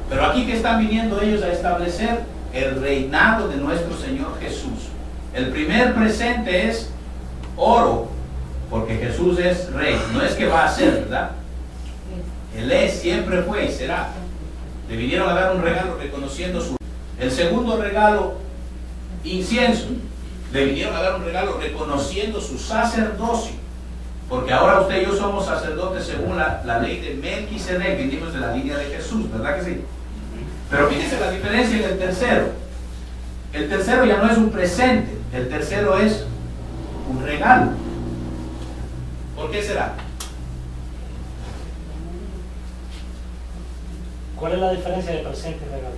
Pero aquí que están viniendo ellos a establecer el reinado de nuestro Señor Jesús. El primer presente es oro, porque Jesús es rey. No es que va a ser, ¿verdad? Él es, siempre fue y será. Le vinieron a dar un regalo reconociendo su... El segundo regalo, incienso. Le vinieron a dar un regalo reconociendo su sacerdocio. Porque ahora usted y yo somos sacerdotes según la ley de Melquisedec, venimos de la línea de Jesús, ¿verdad que sí? Pero fíjense la diferencia en el tercero. El tercero ya no es un presente, el tercero es un regalo. ¿Por qué será? ¿Cuál es la diferencia de presente y regalo?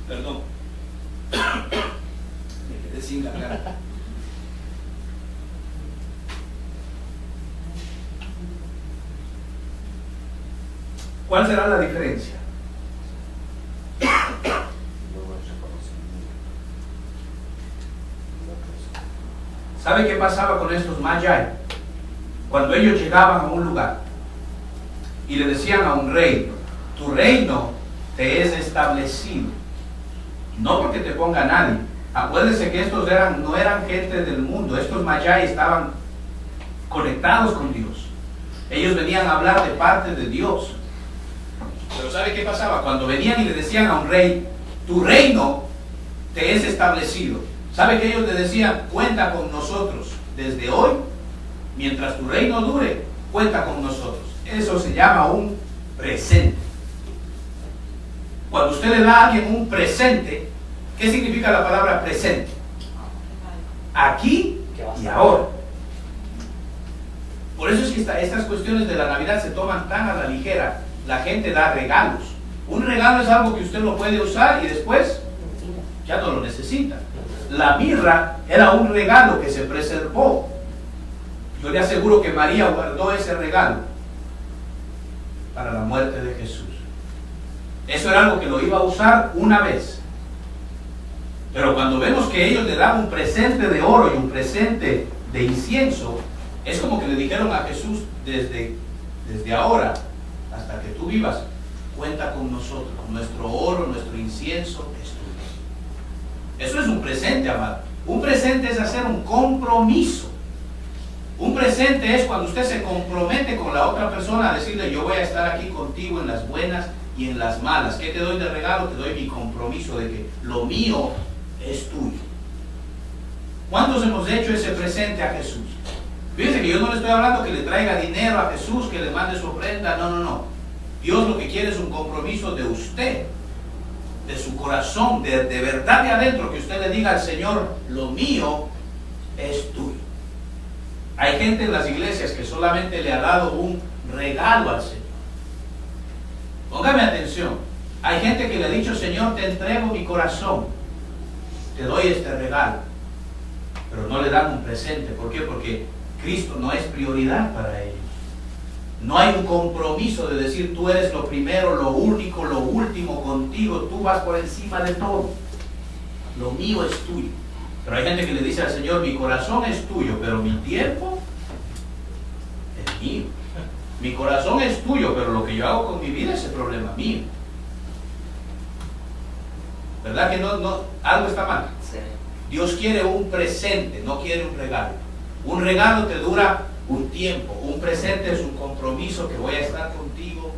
Perdón. Me quedé sin garganta. ¿Cuál será la diferencia? ¿Sabe qué pasaba con estos magi? Cuando ellos llegaban a un lugar y le decían a un rey, tu reino te es establecido, no porque te ponga nadie. Acuérdense que estos no eran gente del mundo, estos magi estaban conectados con Dios. Ellos venían a hablar de parte de Dios. Pero ¿sabe qué pasaba? Cuando venían y le decían a un rey, tu reino te es establecido. ¿Sabe que ellos le decían, cuenta con nosotros desde hoy? Mientras tu reino dure, cuenta con nosotros. Eso se llama un presente. Cuando usted le da a alguien un presente, ¿qué significa la palabra presente? Aquí y ahora. Por eso es que estas cuestiones de la Navidad se toman tan a la ligera. La gente da regalos. Un regalo es algo que usted lo puede usar y después ya no lo necesita. La mirra era un regalo que se preservó. Yo le aseguro que María guardó ese regalo para la muerte de Jesús. Eso era algo que lo iba a usar una vez. Pero cuando vemos que ellos le daban un presente de oro y un presente de incienso, es como que le dijeron a Jesús, desde ahora hasta que tú vivas, cuenta con nosotros, nuestro oro, nuestro incienso es tuyo. Eso es un presente, amado. Un presente es hacer un compromiso. Un presente es cuando usted se compromete con la otra persona a decirle, yo voy a estar aquí contigo en las buenas y en las malas. ¿Qué te doy de regalo? Te doy mi compromiso de que lo mío es tuyo. ¿Cuántos hemos hecho ese presente a Jesús? Fíjense que yo no le estoy hablando que le traiga dinero a Jesús, que le mande su ofrenda, no. Dios lo que quiere es un compromiso de usted, de su corazón, de verdad de adentro, que usted le diga al Señor, lo mío es tuyo. Hay gente en las iglesias que solamente le ha dado un regalo al Señor. Póngame atención. Hay gente que le ha dicho, Señor, te entrego mi corazón, te doy este regalo, pero no le dan un presente. ¿Por qué? Porque Cristo no es prioridad para ellos. No hay un compromiso de decir, tú eres lo primero, lo único, lo último, contigo, tú vas por encima de todo. Lo mío es tuyo. Pero hay gente que le dice al Señor, mi corazón es tuyo, pero mi tiempo es mío. Mi corazón es tuyo, pero lo que yo hago con mi vida es el problema mío. ¿Verdad que no algo está mal? Sí. Dios quiere un presente, no quiere un regalo. Un regalo te dura un tiempo, un presente es un compromiso que voy a estar contigo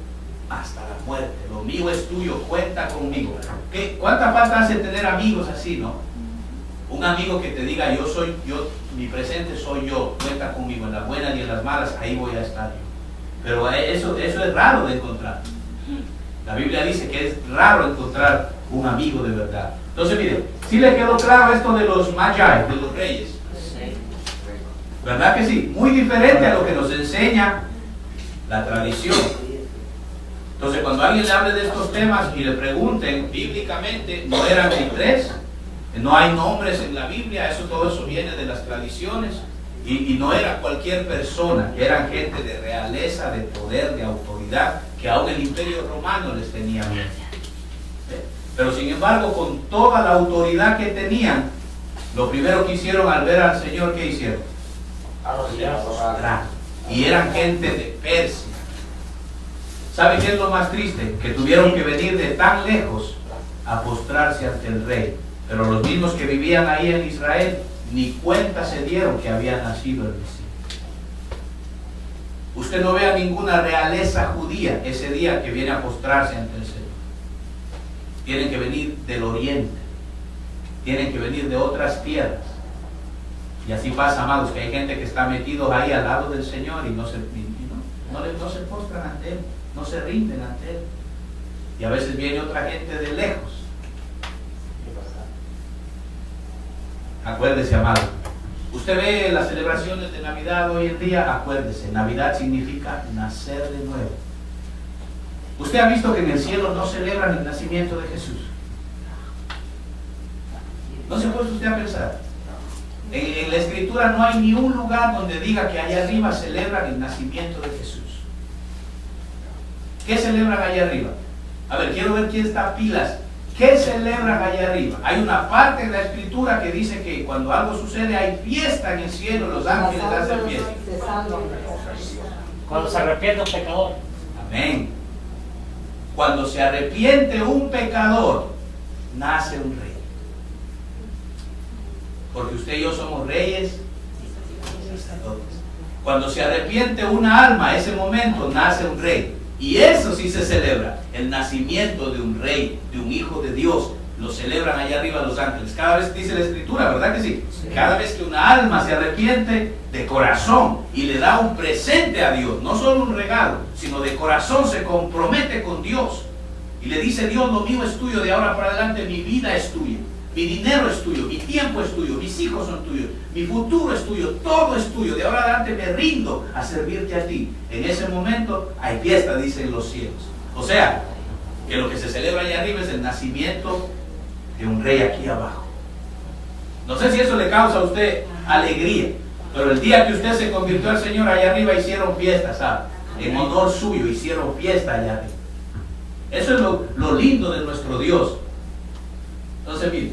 hasta la muerte. Lo mío es tuyo, cuenta conmigo. ¿Cuánta falta hace tener amigos así, no? Un amigo que te diga, mi presente soy yo, cuenta conmigo en las buenas y en las malas, ahí voy a estar yo. Pero eso es raro de encontrar. La Biblia dice que es raro encontrar un amigo de verdad. Entonces, mire, si le quedó claro esto de los magi, de los reyes. ¿Verdad que sí? Muy diferente a lo que nos enseña la tradición. Entonces, cuando alguien le hable de estos temas y le pregunten, bíblicamente no eran ni tres, no hay nombres en la Biblia, todo eso viene de las tradiciones, y no era cualquier persona, eran gente de realeza, de poder, de autoridad, que aún el Imperio Romano les tenía miedo. Pero sin embargo, con toda la autoridad que tenían, lo primero que hicieron al ver al Señor, ¿qué hicieron? Y eran gente de Persia. ¿Sabe qué es lo más triste? Que tuvieron que venir de tan lejos a postrarse ante el rey. Pero los mismos que vivían ahí en Israel ni cuenta se dieron que había nacido el Mesías. Usted no ve a ninguna realeza judía ese día que viene a postrarse ante el Señor. Tienen que venir del oriente, tienen que venir de otras tierras. Y así pasa, amados, que hay gente que está metidos ahí al lado del Señor y no se postran ante Él, no se rinden ante Él. Y a veces viene otra gente de lejos. Acuérdese, amado, usted ve las celebraciones de Navidad hoy en día, acuérdese, Navidad significa nacer de nuevo. Usted ha visto que en el cielo no celebran el nacimiento de Jesús. ¿No se puede usted a pensar? En la Escritura no hay ni un lugar donde diga que allá arriba celebran el nacimiento de Jesús. ¿Qué celebran allá arriba? A ver, quiero ver quién está pilas. ¿Qué celebran allá arriba? Hay una parte en la Escritura que dice que cuando algo sucede hay fiesta en el cielo, los ángeles hacen fiesta. Cuando se arrepiente un pecador. Amén. Cuando se arrepiente un pecador, nace un rey. Porque usted y yo somos reyes y sacerdotes. Cuando se arrepiente una alma, ese momento nace un rey. Y eso sí se celebra, el nacimiento de un rey, de un hijo de Dios. Lo celebran allá arriba los ángeles. Cada vez dice la Escritura, ¿verdad que sí? Cada vez que una alma se arrepiente de corazón y le da un presente a Dios, no solo un regalo, sino de corazón se compromete con Dios y le dice, Dios, lo mío es tuyo, de ahora para adelante mi vida es tuya, mi dinero es tuyo, mi tiempo es tuyo, mis hijos son tuyos, mi futuro es tuyo, todo es tuyo, de ahora adelante me rindo a servirte a ti. En ese momento hay fiesta, dicen los cielos. O sea, que lo que se celebra allá arriba es el nacimiento de un rey aquí abajo. No sé si eso le causa a usted alegría, pero el día que usted se convirtió al Señor, allá arriba hicieron fiesta, ¿sabe? En honor suyo hicieron fiesta allá arriba. Eso es lo lindo de nuestro Dios. Entonces, mire,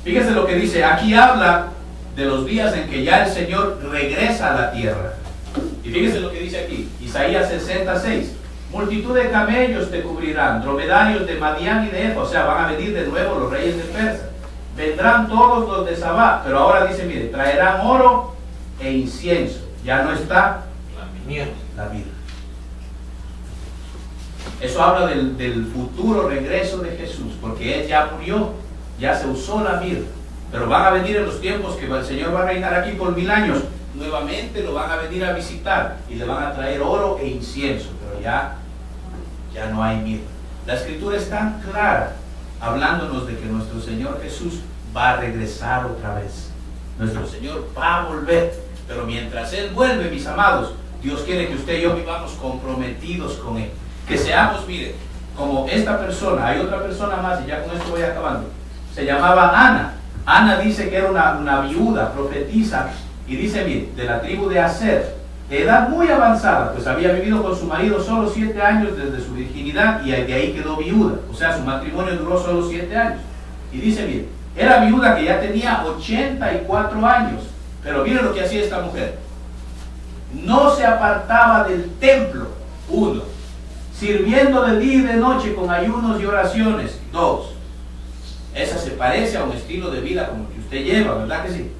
fíjese lo que dice, aquí habla de los días en que ya el Señor regresa a la tierra. Y fíjese lo que dice aquí, Isaías 66. Multitud de camellos te cubrirán, dromedarios de Madián y de Efa, o sea, van a venir de nuevo los reyes de Persia. Vendrán todos los de Sabá, pero ahora dice, mire, traerán oro e incienso. Ya no está la mirra. Eso habla del futuro regreso de Jesús, porque Él ya murió, ya se usó la mirra. Pero van a venir en los tiempos que el Señor va a reinar aquí por 1000 años. Nuevamente lo van a venir a visitar y le van a traer oro e incienso. Pero ya no hay mirra. La escritura es tan clara, hablándonos de que nuestro Señor Jesús va a regresar otra vez. Nuestro Señor va a volver, pero mientras Él vuelve, mis amados, Dios quiere que usted y yo vivamos comprometidos con Él. Que seamos, mire, como esta persona. Hay otra persona más, y ya con esto voy acabando. Se llamaba Ana. Ana dice que era una viuda, profetisa, y dice, mire, de la tribu de Aser, de edad muy avanzada, pues había vivido con su marido solo 7 años desde su virginidad, y de ahí quedó viuda. O sea, su matrimonio duró solo 7 años. Y dice, mire, era viuda que ya tenía 84 años. Pero mire lo que hacía esta mujer. No se apartaba del templo. 1. Sirviendo de día y de noche con ayunos y oraciones. 2. Esa se parece a un estilo de vida como el que usted lleva, ¿verdad que sí?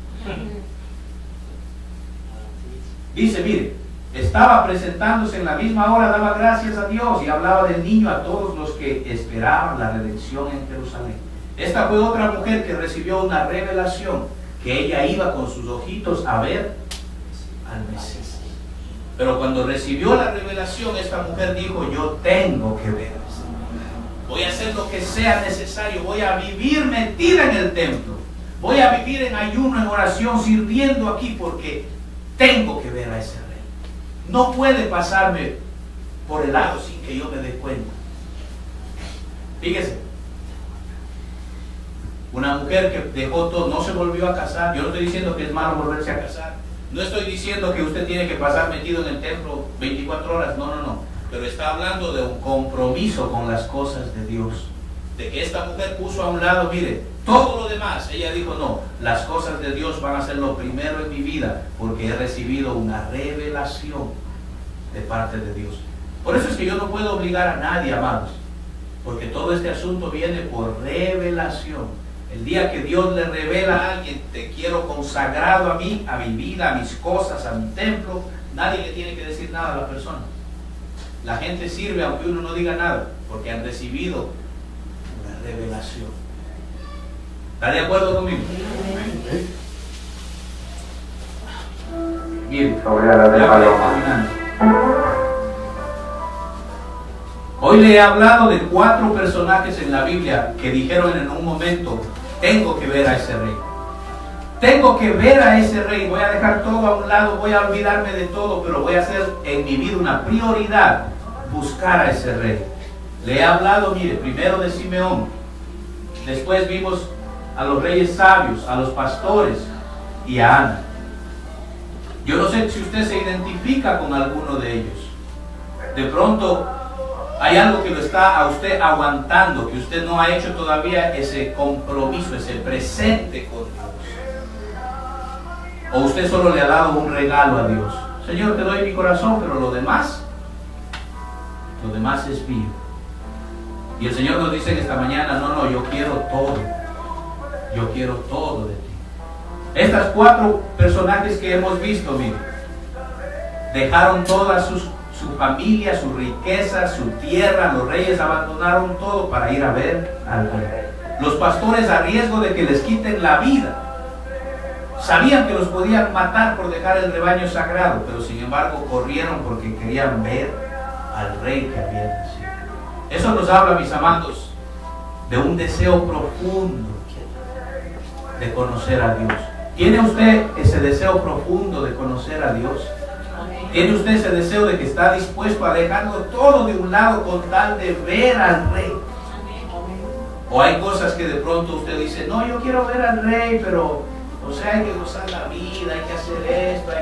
Dice, mire, estaba presentándose en la misma hora, daba gracias a Dios y hablaba del niño a todos los que esperaban la redención en Jerusalén. Esta fue otra mujer que recibió una revelación, que ella iba con sus ojitos a ver al Mesías. Pero cuando recibió la revelación, esta mujer dijo, yo tengo que ver. Voy a hacer lo que sea necesario, voy a vivir metida en el templo, voy a vivir en ayuno, en oración, sirviendo aquí, porque tengo que ver a ese rey. No puede pasarme por el lado sin que yo me dé cuenta. Fíjese, una mujer que dejó todo, no se volvió a casar. Yo no estoy diciendo que es malo volverse a casar, no estoy diciendo que usted tiene que pasar metido en el templo 24 horas, no. Pero está hablando de un compromiso con las cosas de Dios. De que esta mujer puso a un lado, mire, todo lo demás. Ella dijo, no, las cosas de Dios van a ser lo primero en mi vida, porque he recibido una revelación de parte de Dios. Por eso es que yo no puedo obligar a nadie, amados, porque todo este asunto viene por revelación. El día que Dios le revela a alguien, te quiero consagrado a mí, a mi vida, a mis cosas, a mi templo, nadie le tiene que decir nada a la persona. La gente sirve aunque uno no diga nada, porque han recibido una revelación. ¿Está de acuerdo conmigo? Bien, hoy le he hablado de 4 personajes en la Biblia que dijeron en un momento, tengo que ver a ese rey. Tengo que ver a ese rey, voy a dejar todo a un lado, voy a olvidarme de todo, pero voy a hacer en mi vida una prioridad, buscar a ese rey. Le he hablado, mire, primero de Simeón, después vimos a los reyes sabios, a los pastores y a Ana. Yo no sé si usted se identifica con alguno de ellos. De pronto hay algo que lo está a usted aguantando, que usted no ha hecho todavía ese compromiso, ese presente con Dios. O usted solo le ha dado un regalo a Dios. Señor, te doy mi corazón, pero lo demás es mío. Y el Señor nos dice en esta mañana, no, yo quiero todo. Yo quiero todo de ti. Estas 4 personajes que hemos visto, mire, dejaron toda su familia, su riqueza, su tierra. Los reyes abandonaron todo para ir a ver al rey. Los pastores, a riesgo de que les quiten la vida, sabían que los podían matar por dejar el rebaño sagrado, pero sin embargo corrieron porque querían ver al rey que había nacido. Eso nos habla, mis amados, de un deseo profundo de conocer a Dios. ¿Tiene usted ese deseo profundo de conocer a Dios? ¿Tiene usted ese deseo de que está dispuesto a dejarlo todo de un lado con tal de ver al rey? ¿O hay cosas que de pronto usted dice, no, yo quiero ver al rey, pero o sea, hay que gozar la vida, hay que hacer esto,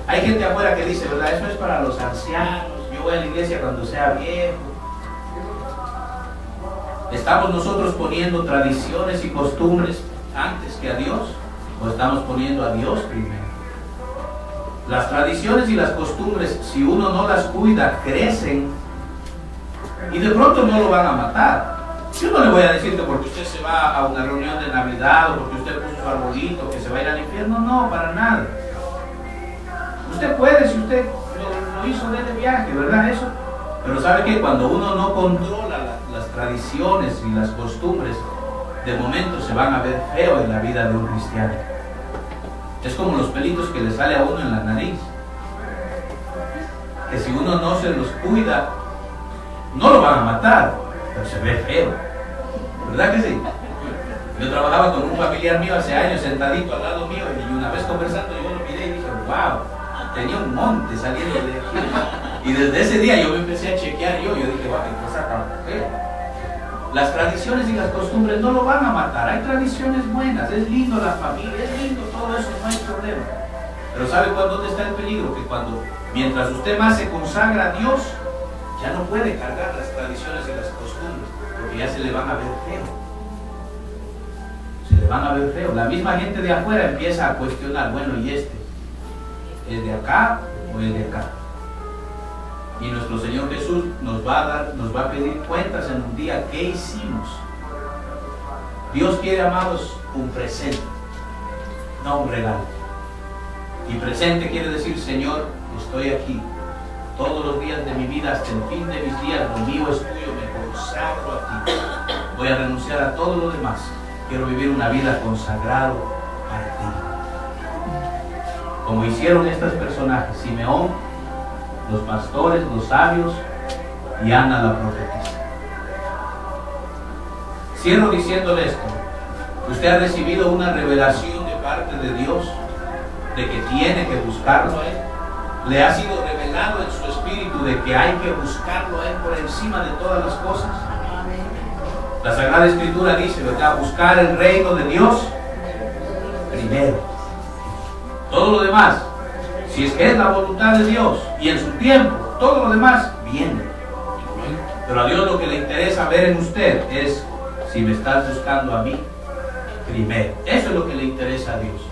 hay gente afuera que dice, ¿verdad? Eso es para los ancianos, yo voy a la iglesia cuando sea viejo. ¿Estamos nosotros poniendo tradiciones y costumbres antes que a Dios? ¿O estamos poniendo a Dios primero? Las tradiciones y las costumbres, si uno no las cuida, crecen y de pronto no lo van a matar. Yo no le voy a decir que porque usted se va a una reunión de Navidad o porque usted puso su arbolito que se va a ir al infierno, no, para nada. Usted puede, si usted lo hizo de viaje, ¿verdad? Eso. Pero sabe que cuando uno no controla las tradiciones y las costumbres, de momento se van a ver feo en la vida de un cristiano. Es como los pelitos que le sale a uno en la nariz. que si uno no se los cuida, no lo van a matar, pero se ve feo. ¿Verdad que sí? Yo trabajaba con un familiar mío hace años, sentadito al lado mío, y una vez conversando yo lo miré y dije, wow, tenía un monte saliendo de aquí. Y desde ese día yo me empecé a chequear yo dije, wow, qué cosa tan fea. Las tradiciones y las costumbres no lo van a matar, hay tradiciones buenas, es lindo la familia, es lindo todo eso, no hay problema. Pero ¿sabe dónde está el peligro? Que mientras usted más se consagra a Dios, ya no puede cargar las tradiciones y las costumbres, porque ya se le van a ver feo. Se le van a ver feo. La misma gente de afuera empieza a cuestionar, bueno, ¿y este? ¿Es de acá o es de acá? Y nuestro Señor Jesús nos va a pedir cuentas en un día. ¿Qué hicimos? Dios quiere, amados, un presente, no un regalo. Y presente quiere decir, Señor, estoy aquí todos los días de mi vida hasta el fin de mis días, lo mío es tuyo, me consagro a ti. Voy a renunciar a todo lo demás. Quiero vivir una vida consagrado para ti. Como hicieron estos personajes, Simeón, los pastores, los sabios y Ana la profetisa. Cierro diciéndole esto. Usted ha recibido una revelación de parte de Dios de que tiene que buscarlo a Él. Le ha sido revelado en su espíritu de que hay que buscarlo a Él por encima de todas las cosas. La Sagrada Escritura dice, ¿verdad? Buscar el reino de Dios primero. Todo lo demás, si es que es la voluntad de Dios y en su tiempo, todo lo demás viene. Pero a Dios lo que le interesa ver en usted es si me estás buscando a mí primero. Eso es lo que le interesa a Dios.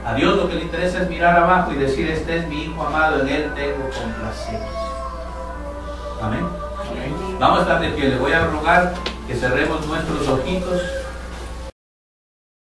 A Dios lo que le interesa es mirar abajo y decir, este es mi Hijo amado, en Él tengo complacencia. Amén. Vamos a estar de pie. Le voy a rogar que cerremos nuestros ojitos.